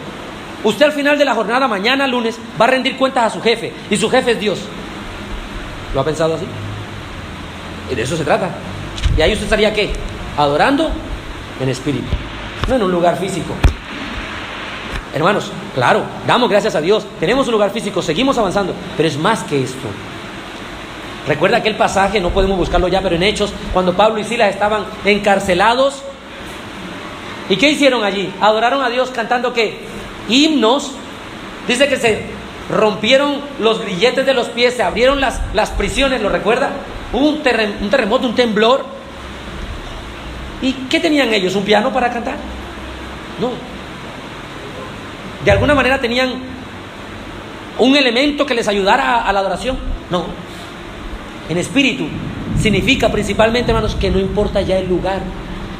Usted al final de la jornada, mañana lunes, va a rendir cuentas a su jefe, y su jefe es Dios. ¿Lo ha pensado así? Y de eso se trata. Y ahí usted estaría ¿qué? Adorando en espíritu, no en un lugar físico. Hermanos, claro, damos gracias a Dios, tenemos un lugar físico, seguimos avanzando, pero es más que esto. Recuerda aquel pasaje, no podemos buscarlo ya, pero en Hechos, cuando Pablo y Silas estaban encarcelados. ¿Y qué hicieron allí? Adoraron a Dios cantando ¿qué? Himnos. Dice que se rompieron los grilletes de los pies, se abrieron las prisiones, ¿lo recuerda? Hubo un terremoto, un temblor. ¿Y qué tenían ellos? ¿Un piano para cantar? No. ¿De alguna manera tenían un elemento que les ayudara a la adoración? No. En espíritu significa principalmente, hermanos, que no importa ya el lugar.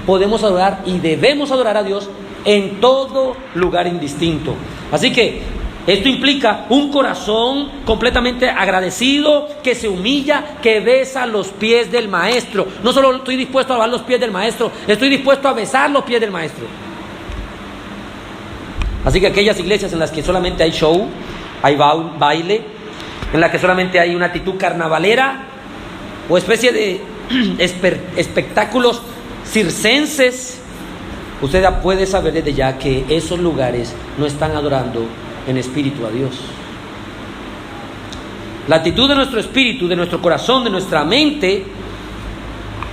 Podemos adorar y debemos adorar a Dios en todo lugar indistinto. Así que esto implica un corazón completamente agradecido, que se humilla, que besa los pies del Maestro. No solo estoy dispuesto a lavar los pies del Maestro, estoy dispuesto a besar los pies del Maestro. Así que aquellas iglesias en las que solamente hay show, hay baile, en las que solamente hay una actitud carnavalera o especie de espectáculos circenses, usted ya puede saber desde ya que esos lugares no están adorando en espíritu a Dios. La actitud de nuestro espíritu, de nuestro corazón, de nuestra mente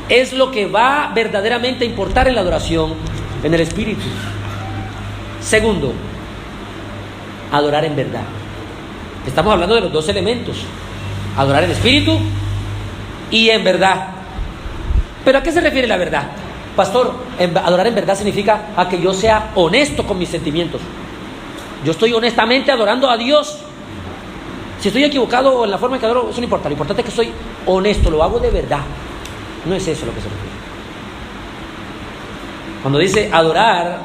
es lo que va verdaderamente a importar en la adoración en el espíritu. Segundo, adorar en verdad. Estamos hablando de los 2 elementos: adorar en espíritu y en verdad. ¿Pero a qué se refiere la verdad? Pastor, adorar en verdad significa a que yo sea honesto con mis sentimientos. Yo estoy honestamente adorando a Dios. Si estoy equivocado en la forma en que adoro, eso no importa. Lo importante es que soy honesto, lo hago de verdad. No es eso lo que se refiere. Cuando dice adorar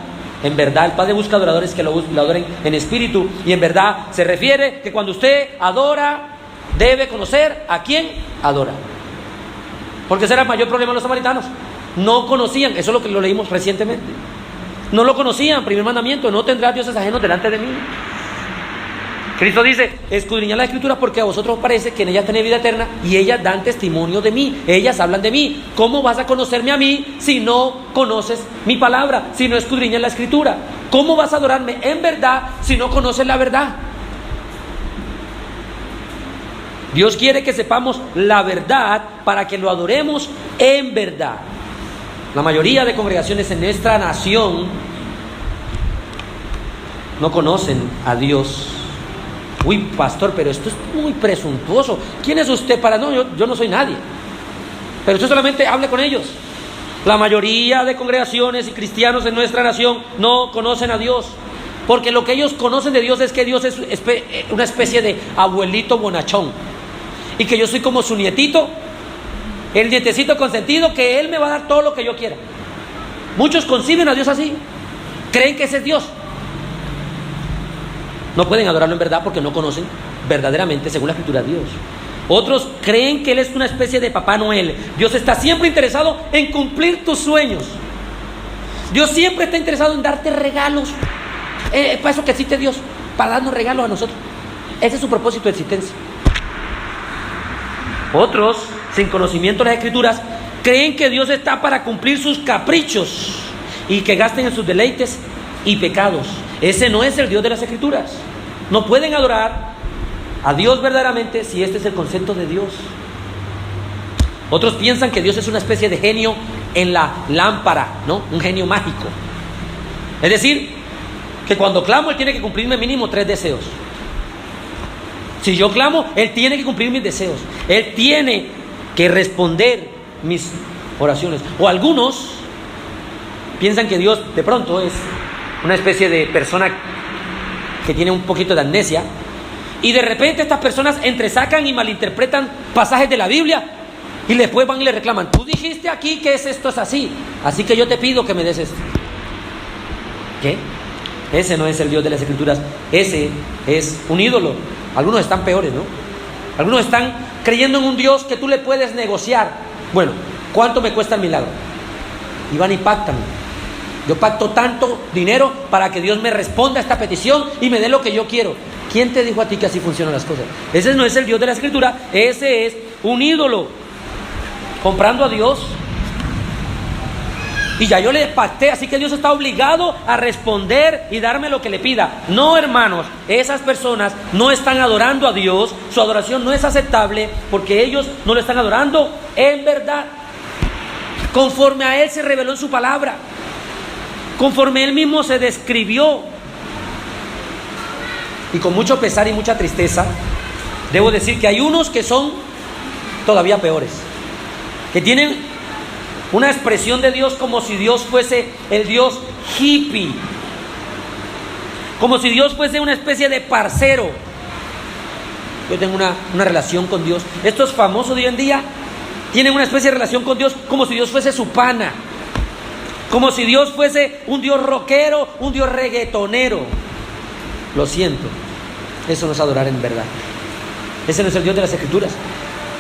en verdad, el Padre busca adoradores que lo adoren en espíritu y en verdad, se refiere que cuando usted adora, debe conocer a quién adora. Porque ese era el mayor problema de los samaritanos. No conocían, eso es lo que lo leímos recientemente. No lo conocían, primer mandamiento: no tendrás dioses ajenos delante de mí. Cristo dice, escudriñad la Escritura porque a vosotros os parece que en ellas tenéis vida eterna y ellas dan testimonio de mí, ellas hablan de mí. ¿Cómo vas a conocerme a mí si no conoces mi palabra, si no escudriñas la Escritura? ¿Cómo vas a adorarme en verdad si no conoces la verdad? Dios quiere que sepamos la verdad para que lo adoremos en verdad. La mayoría de congregaciones en nuestra nación no conocen a Dios. Uy, pastor, pero esto es muy presuntuoso. ¿Quién es usted para...? No, yo no soy nadie. Pero usted solamente hable con ellos. La mayoría de congregaciones y cristianos en nuestra nación no conocen a Dios. Porque lo que ellos conocen de Dios es que Dios es una especie de abuelito bonachón. Y que yo soy como su nietito, el nietecito consentido, que Él me va a dar todo lo que yo quiera. Muchos conciben a Dios así. Creen que ese es Dios. No pueden adorarlo en verdad porque no conocen verdaderamente, según la Escritura, a Dios. Otros creen que Él es una especie de Papá Noel. Dios está siempre interesado en cumplir tus sueños. Dios siempre está interesado en darte regalos. Para eso que existe Dios, para darnos regalos a nosotros. Ese es su propósito de existencia. Otros, sin conocimiento de las Escrituras, creen que Dios está para cumplir sus caprichos y que gasten en sus deleites y pecados. Ese no es el Dios de las Escrituras. No pueden adorar a Dios verdaderamente si este es el concepto de Dios. Otros piensan que Dios es una especie de genio en la lámpara, ¿no? Un genio mágico. Es decir, que cuando clamo Él tiene que cumplirme mínimo 3 deseos. Si yo clamo, Él tiene que cumplir mis deseos. Él tiene que responder mis oraciones. O algunos piensan que Dios de pronto es una especie de persona que tiene un poquito de amnesia, y de repente estas personas entresacan y malinterpretan pasajes de la Biblia y después van y le reclaman: tú dijiste aquí que esto es así, así que yo te pido que me des esto. ¿Qué? Ese no es el Dios de las Escrituras. Ese es un ídolo. Algunos están peores, ¿no? Algunos están creyendo en un Dios que tú le puedes negociar. Bueno, ¿cuánto me cuesta el milagro? Y van y pactan. Yo pacto tanto dinero para que Dios me responda a esta petición y me dé lo que yo quiero. ¿Quién te dijo a ti que así funcionan las cosas? Ese no es el Dios de la Escritura. Ese es un ídolo. Comprando a Dios. Y ya yo le pacté, así que Dios está obligado a responder y darme lo que le pida. No, hermanos, esas personas no están adorando a Dios. Su adoración no es aceptable porque ellos no lo están adorando en verdad, conforme a Él se reveló en su palabra, conforme Él mismo se describió. Y con mucho pesar y mucha tristeza, debo decir que hay unos que son todavía peores, que tienen una expresión de Dios como si Dios fuese el Dios hippie, como si Dios fuese una especie de parcero. Yo tengo una relación con Dios. Estos famosos de hoy en día tienen una especie de relación con Dios como si Dios fuese su pana, como si Dios fuese un Dios rockero, un Dios reggaetonero. Lo siento, eso no es adorar en verdad. Ese no es el Dios de las Escrituras.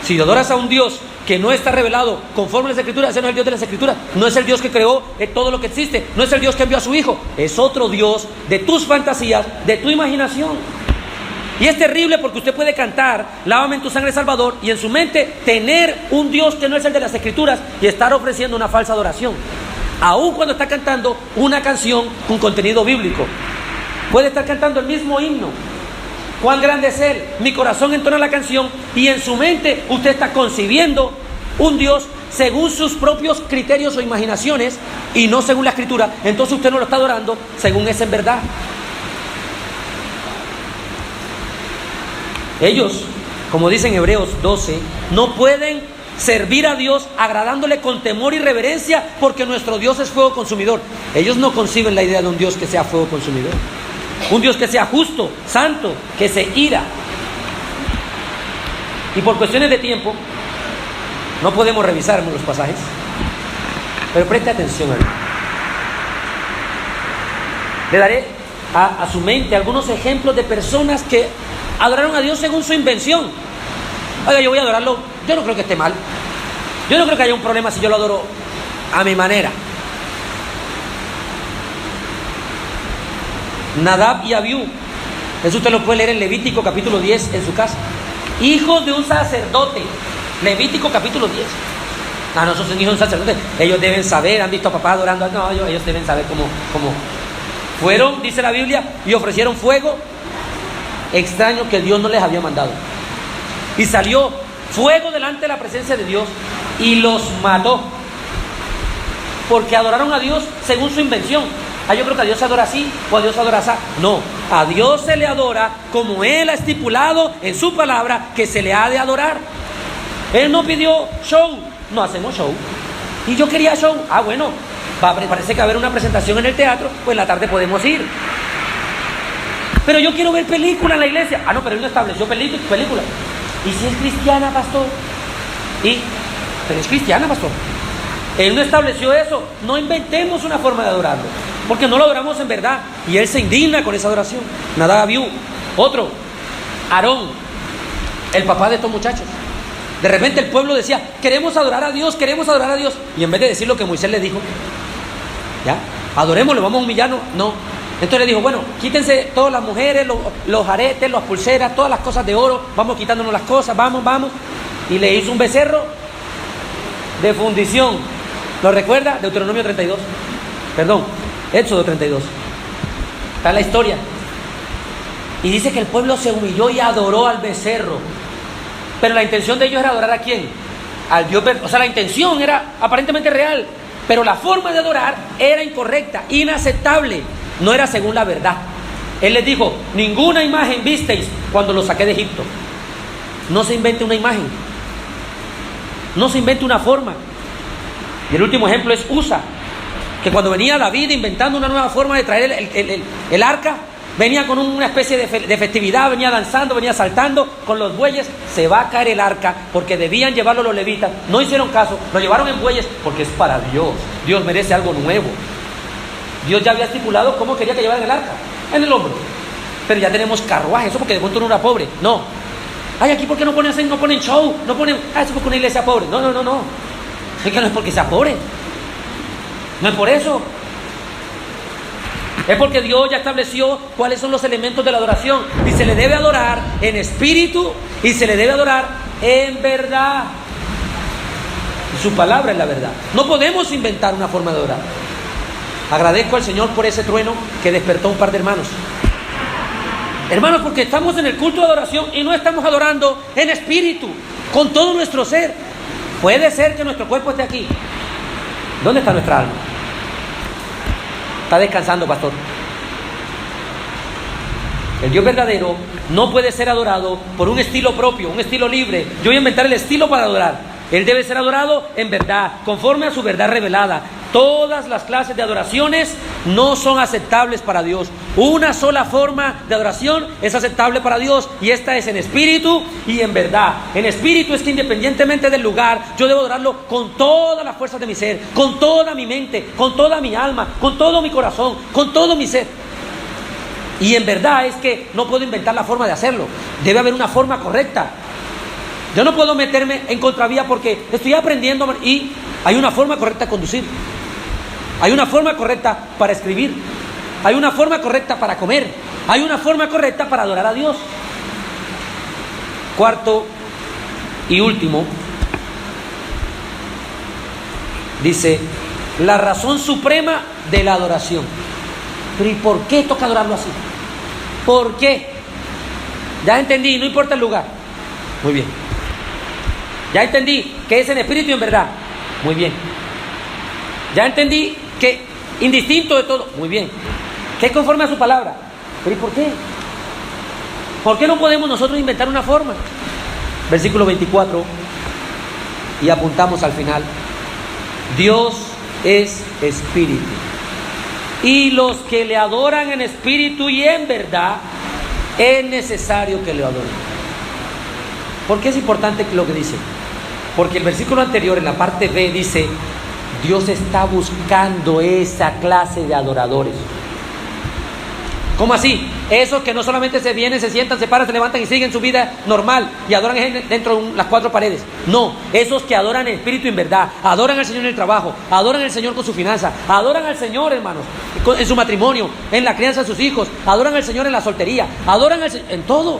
Si adoras a un Dios que no está revelado conforme a las Escrituras, ese no es el Dios de las Escrituras. No es el Dios que creó todo lo que existe. No es el Dios que envió a su Hijo. Es otro Dios de tus fantasías, de tu imaginación. Y es terrible porque usted puede cantar "Lávame en tu sangre, Salvador", y en su mente tener un Dios que no es el de las Escrituras y estar ofreciendo una falsa adoración, aun cuando está cantando una canción con contenido bíblico. Puede estar cantando el mismo himno: "Cuán grande es Él", mi corazón entona la canción, y en su mente usted está concibiendo un Dios según sus propios criterios o imaginaciones y no según la Escritura. Entonces usted no lo está adorando según es en verdad. Ellos, como dice en Hebreos 12, no pueden servir a Dios agradándole con temor y reverencia porque nuestro Dios es fuego consumidor. Ellos no conciben la idea de un Dios que sea fuego consumidor. Un Dios que sea justo, santo, que se ira. Y por cuestiones de tiempo no podemos revisar los pasajes, pero preste atención a él. Le daré a su mente algunos ejemplos de personas que adoraron a Dios según su invención. Oiga, yo voy a adorarlo, yo no creo que esté mal. Yo no creo que haya un problema si yo lo adoro a mi manera. Nadab y Abiú Eso usted lo puede leer en Levítico capítulo 10 en su casa. Hijos de un sacerdote. Levítico capítulo 10. No son hijos de un sacerdote. Ellos deben saber, han visto a papá adorando. No, ellos deben saber cómo fueron, dice la Biblia, y ofrecieron fuego extraño que Dios no les había mandado. Y salió fuego delante de la presencia de Dios y los mató. Porque adoraron a Dios según su invención. Yo creo que a Dios se adora así o a Dios se adora así. No, a Dios se le adora como Él ha estipulado en su palabra que se le ha de adorar. Él no pidió show, no hacemos show. Y yo quería show. Bueno, parece que va a haber una presentación en el teatro, pues en la tarde podemos ir. Pero yo quiero ver película en la iglesia. No, pero Él no estableció película. ¿Y si es cristiana, pastor? Pero es cristiana, pastor. Él no estableció eso. No inventemos una forma de adorarlo, porque no lo adoramos en verdad. Y Él se indigna con esa adoración. Nadab, Abiú. Otro, Aarón, el papá de estos muchachos. De repente el pueblo decía, queremos adorar a Dios. Y en vez de decir lo que Moisés le dijo, adorémosle, vamos a humillarnos. No. Entonces le dijo, bueno, quítense todas las mujeres, los aretes, las pulseras, todas las cosas de oro. Vamos quitándonos las cosas, vamos. Y le hizo un becerro de fundición. ¿Lo recuerda? Deuteronomio 32. Perdón, Éxodo 32. Está en la historia. Y dice que el pueblo se humilló y adoró al becerro. Pero la intención de ellos era adorar ¿a quién? Al Dios. O sea, la intención era aparentemente real, pero la forma de adorar era incorrecta, inaceptable. No era según la verdad. Él les dijo, ninguna imagen visteis cuando los saqué de Egipto. No se invente una imagen. No se invente una forma. Y el último ejemplo es Usa, que cuando venía David inventando una nueva forma de traer el arca, venía con una especie de festividad, venía danzando, venía saltando con los bueyes. Se va a caer el arca porque debían llevarlo los levitas. No hicieron caso, lo llevaron en bueyes porque es para Dios. Dios merece algo nuevo. Dios ya había estipulado cómo quería que llevaran el arca, en el hombro. Pero ya tenemos carruaje, eso porque de pronto no era pobre. No. Aquí ¿por qué no ponen show? No ponen, eso porque una iglesia pobre. No. Es que no es porque sea pobre. No es por eso. Es porque Dios ya estableció cuáles son los elementos de la adoración. Y se le debe adorar en espíritu y se le debe adorar en verdad. Su palabra es la verdad. No podemos inventar una forma de adorar. Agradezco al Señor por ese trueno que despertó un par de hermanos. Hermanos, porque estamos en el culto de adoración y no estamos adorando en espíritu, con todo nuestro ser. Puede ser que nuestro cuerpo esté aquí. ¿Dónde está nuestra alma? Está descansando, pastor. El Dios verdadero no puede ser adorado por un estilo propio, un estilo libre. Yo voy a inventar el estilo para adorar. Él debe ser adorado en verdad, conforme a su verdad revelada. Todas las clases de adoraciones no son aceptables para Dios. Una sola forma de adoración es aceptable para Dios, y esta es en espíritu y en verdad. En espíritu es que independientemente del lugar, yo debo adorarlo con todas las fuerzas de mi ser, con toda mi mente, con toda mi alma, con todo mi corazón, con todo mi ser. Y en verdad es que no puedo inventar la forma de hacerlo. Debe haber una forma correcta. Yo no puedo meterme en contravía porque estoy aprendiendo y hay una forma correcta de conducir. Hay una forma correcta para escribir. Hay una forma correcta para comer. Hay una forma correcta para adorar a Dios. Cuarto y último, dice, la razón suprema de la adoración. Pero ¿y por qué toca adorarlo así? ¿Por qué? Ya entendí, no importa el lugar. Muy bien. Ya entendí que es en espíritu y en verdad. Muy bien. Ya entendí que indistinto de todo. Muy bien. Que es conforme a su palabra. Pero ¿y por qué? ¿Por qué no podemos nosotros inventar una forma? Versículo 24. Y apuntamos al final. Dios es espíritu. Y los que le adoran en espíritu y en verdad, es necesario que le adoren. ¿Por qué es importante lo que dice? Porque el versículo anterior, en la parte B, dice, Dios está buscando esa clase de adoradores. ¿Cómo así? Esos que no solamente se vienen, se sientan, se paran, se levantan y siguen su vida normal y adoran dentro de las cuatro paredes. No, esos que adoran en espíritu y en verdad, adoran al Señor en el trabajo, adoran al Señor con su finanza, adoran al Señor, hermanos, en su matrimonio, en la crianza de sus hijos, adoran al Señor en la soltería, adoran al Señor en todo.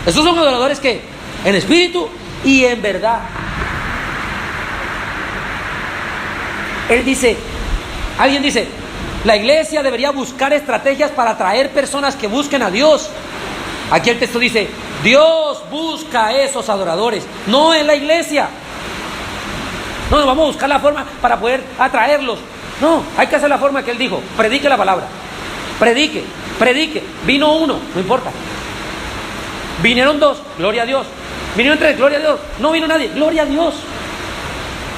Esos son adoradores que en espíritu y en verdad. Él dice, alguien dice, la iglesia debería buscar estrategias para atraer personas que busquen a Dios. Aquí el texto dice, Dios busca a esos adoradores, no en la iglesia. No, vamos a buscar la forma para poder atraerlos. No, hay que hacer la forma que él dijo, predique la palabra. Predique. Vino uno, no importa. Vinieron dos, gloria a Dios. Vinieron tres, gloria a Dios. No vino nadie, gloria a Dios.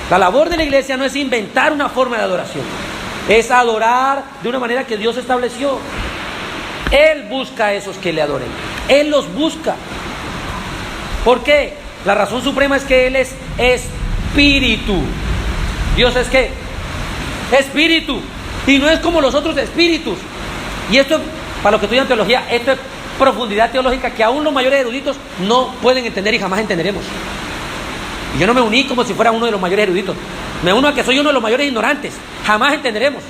La labor de la iglesia no es inventar una forma de adoración. Es adorar de una manera que Dios estableció. Él busca a esos que le adoren. Él los busca. ¿Por qué? La razón suprema es que Él es espíritu. ¿Dios es qué? Espíritu. Y no es como los otros espíritus. Y esto, para los que estudian teología, esto es profundidad teológica que aún los mayores eruditos no pueden entender y jamás entenderemos. Y yo no me uní como si fuera uno de los mayores eruditos. Me uno a que soy uno de los mayores ignorantes. Jamás entenderemos.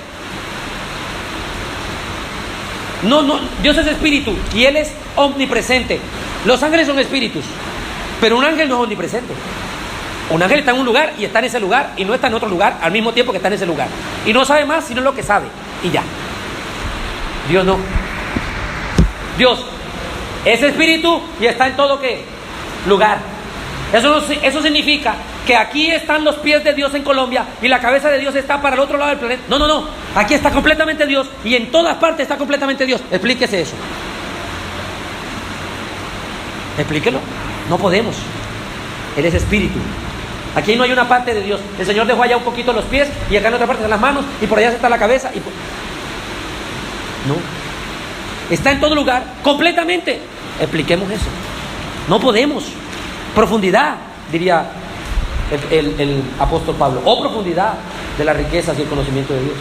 No, Dios es espíritu y Él es omnipresente. Los ángeles son espíritus, pero un ángel no es omnipresente. Un ángel está en un lugar y está en ese lugar y no está en otro lugar al mismo tiempo que está en ese lugar. Y no sabe más sino lo que sabe. Y ya. Dios no. Dios es espíritu y está en todo ¿qué? Lugar. Eso significa que aquí están los pies de Dios en Colombia y la cabeza de Dios está para el otro lado del planeta. No. Aquí está completamente Dios y en todas partes está completamente Dios. Explíquese eso. Explíquelo. No podemos. Él es espíritu. Aquí no hay una parte de Dios. El Señor dejó allá un poquito los pies y acá en otra parte están las manos y por allá está la cabeza. No. Está en todo lugar completamente. Expliquemos eso. No podemos. Profundidad, diría el apóstol Pablo, o profundidad de las riquezas y el conocimiento de Dios.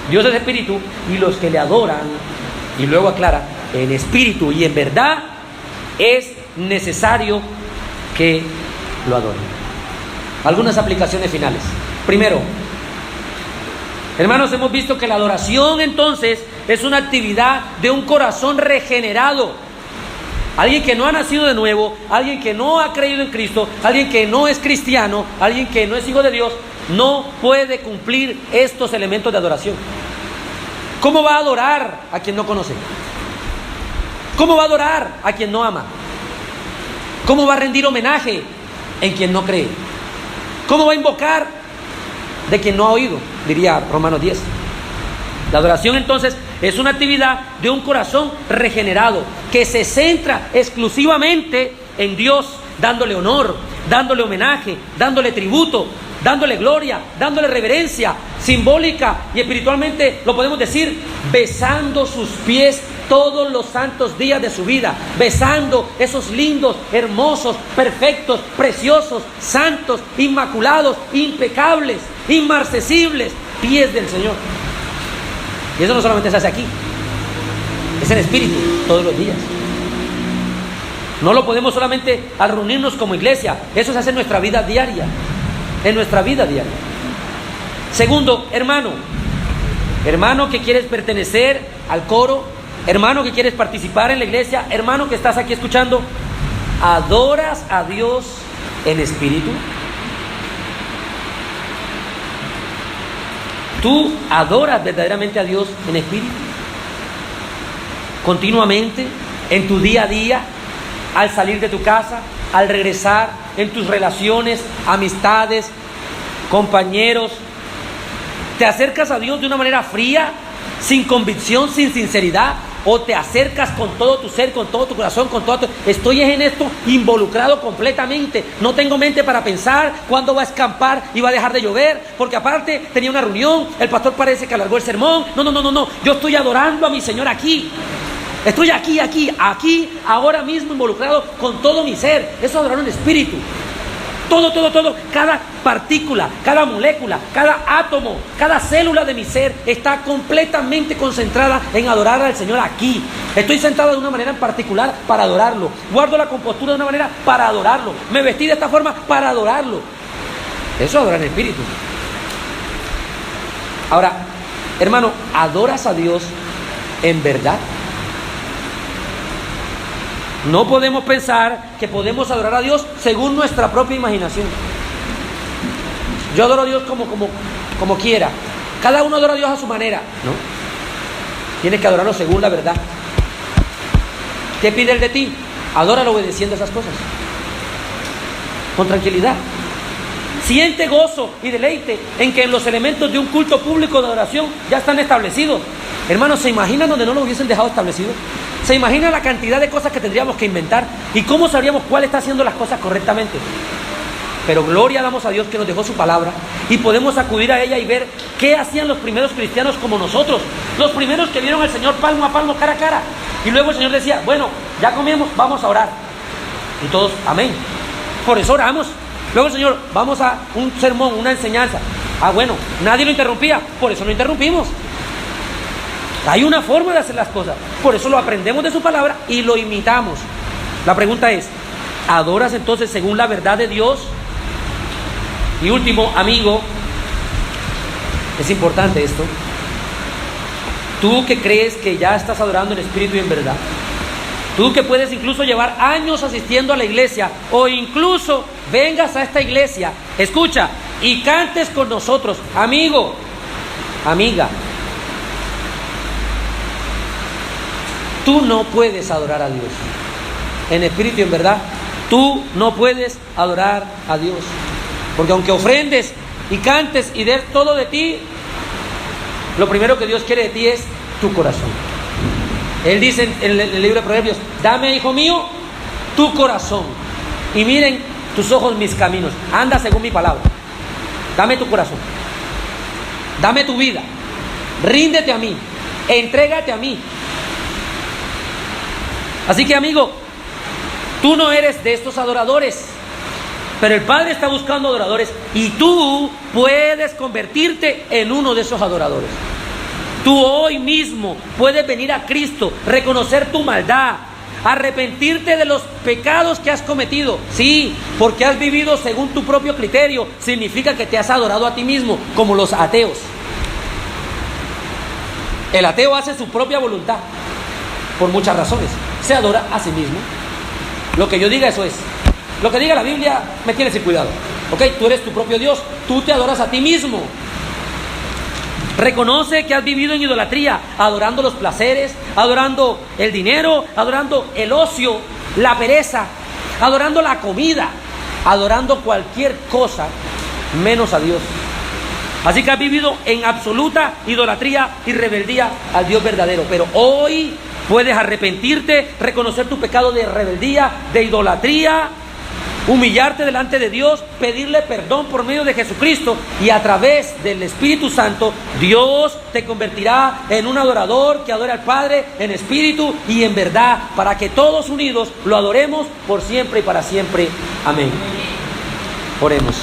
Dios es espíritu y los que le adoran, y luego aclara, en espíritu y en verdad es necesario que lo adoren. Algunas aplicaciones finales. Primero, hermanos, hemos visto que la adoración entonces es una actividad de un corazón regenerado. Alguien que no ha nacido de nuevo, alguien que no ha creído en Cristo, alguien que no es cristiano, alguien que no es hijo de Dios, no puede cumplir estos elementos de adoración. ¿Cómo va a adorar a quien no conoce? ¿Cómo va a adorar a quien no ama? ¿Cómo va a rendir homenaje en quien no cree? ¿Cómo va a invocar de quien no ha oído? Diría Romanos 10. La adoración entonces es una actividad de un corazón regenerado que se centra exclusivamente en Dios, dándole honor, dándole homenaje, dándole tributo, dándole gloria, dándole reverencia, simbólica y espiritualmente lo podemos decir, besando sus pies todos los santos días de su vida, besando esos lindos, hermosos, perfectos, preciosos, santos, inmaculados, impecables, inmarcesibles pies del Señor. Y eso no solamente se hace aquí, es en espíritu todos los días. No lo podemos solamente al reunirnos como iglesia, eso se hace en nuestra vida diaria, en nuestra vida diaria. Segundo, hermano que quieres pertenecer al coro, hermano que quieres participar en la iglesia, hermano que estás aquí escuchando, ¿adoras a Dios en espíritu? ¿Tú adoras verdaderamente a Dios en espíritu? Continuamente, en tu día a día, al salir de tu casa, al regresar, en tus relaciones, amistades, compañeros. ¿Te acercas a Dios de una manera fría, sin convicción, sin sinceridad? ¿O te acercas con todo tu ser, con todo tu corazón, con todo tu... Estoy en esto involucrado completamente. No tengo mente para pensar cuándo va a escampar y va a dejar de llover, porque aparte tenía una reunión, el pastor parece que alargó el sermón. No. Yo estoy adorando a mi Señor aquí. Estoy aquí, ahora mismo involucrado con todo mi ser. Eso es adorar en espíritu. Todo, cada partícula, cada molécula, cada átomo, cada célula de mi ser está completamente concentrada en adorar al Señor aquí. Estoy sentado de una manera en particular para adorarlo. Guardo la compostura de una manera para adorarlo. Me vestí de esta forma para adorarlo. Eso es adorar en espíritu. Ahora, hermano, ¿adoras a Dios en verdad? No podemos pensar que podemos adorar a Dios según nuestra propia imaginación. Yo adoro a Dios como quiera. Cada uno adora a Dios a su manera, ¿no? Tienes que adorarlo según la verdad. ¿Qué pide Él de ti? Adóralo obedeciendo esas cosas. Con tranquilidad. Siente gozo y deleite en que en los elementos de un culto público de adoración ya están establecidos. Hermanos, ¿se imaginan donde no lo hubiesen dejado establecido? ¿Se imagina la cantidad de cosas que tendríamos que inventar? ¿Y cómo sabríamos cuál está haciendo las cosas correctamente? Pero gloria damos a Dios que nos dejó su palabra y podemos acudir a ella y ver qué hacían los primeros cristianos como nosotros. Los primeros que vieron al Señor palmo a palmo, cara a cara. Y luego el Señor decía, bueno, ya comimos, vamos a orar. Y todos, amén. Por eso oramos. Luego el Señor, vamos a un sermón, una enseñanza. Ah, bueno, nadie lo interrumpía, por eso lo interrumpimos. Hay una forma de hacer las cosas, por eso lo aprendemos de su palabra y lo imitamos. La pregunta es, ¿adoras entonces según la verdad de Dios? Y último, amigo, es importante esto. Tú que crees que ya estás adorando en espíritu y en verdad, tú que puedes incluso llevar años asistiendo a la iglesia o incluso vengas a esta iglesia, escucha, y cantes con nosotros, amigo, amiga. Tú no puedes adorar a Dios en espíritu y en verdad. Tú no puedes adorar a Dios. Porque aunque ofrendes y cantes y des todo de ti, lo primero que Dios quiere de ti es tu corazón. Él dice en el libro de Proverbios, dame, hijo mío, tu corazón. Y miren tus ojos mis caminos. Anda según mi palabra. Dame tu corazón. Dame tu vida. Ríndete a mí. Entrégate a mí. Así que, amigo, tú no eres de estos adoradores, pero el Padre está buscando adoradores y tú puedes convertirte en uno de esos adoradores. Tú hoy mismo puedes venir a Cristo, reconocer tu maldad, arrepentirte de los pecados que has cometido. Sí, porque has vivido según tu propio criterio, significa que te has adorado a ti mismo, como los ateos. El ateo hace su propia voluntad, por muchas razones. Se adora a sí mismo. Lo que yo diga, eso es. Lo que diga la Biblia, me tienes sin cuidado. Ok, tú eres tu propio Dios, tú te adoras a ti mismo. Reconoce que has vivido en idolatría, adorando los placeres, adorando el dinero, adorando el ocio, la pereza, adorando la comida, adorando cualquier cosa menos a Dios. Así que has vivido en absoluta idolatría y rebeldía al Dios verdadero. Pero hoy puedes arrepentirte, reconocer tu pecado de rebeldía, de idolatría, humillarte delante de Dios, pedirle perdón por medio de Jesucristo, y a través del Espíritu Santo Dios te convertirá en un adorador que adora al Padre en espíritu y en verdad, para que todos unidos lo adoremos por siempre y para siempre. Amén. Oremos.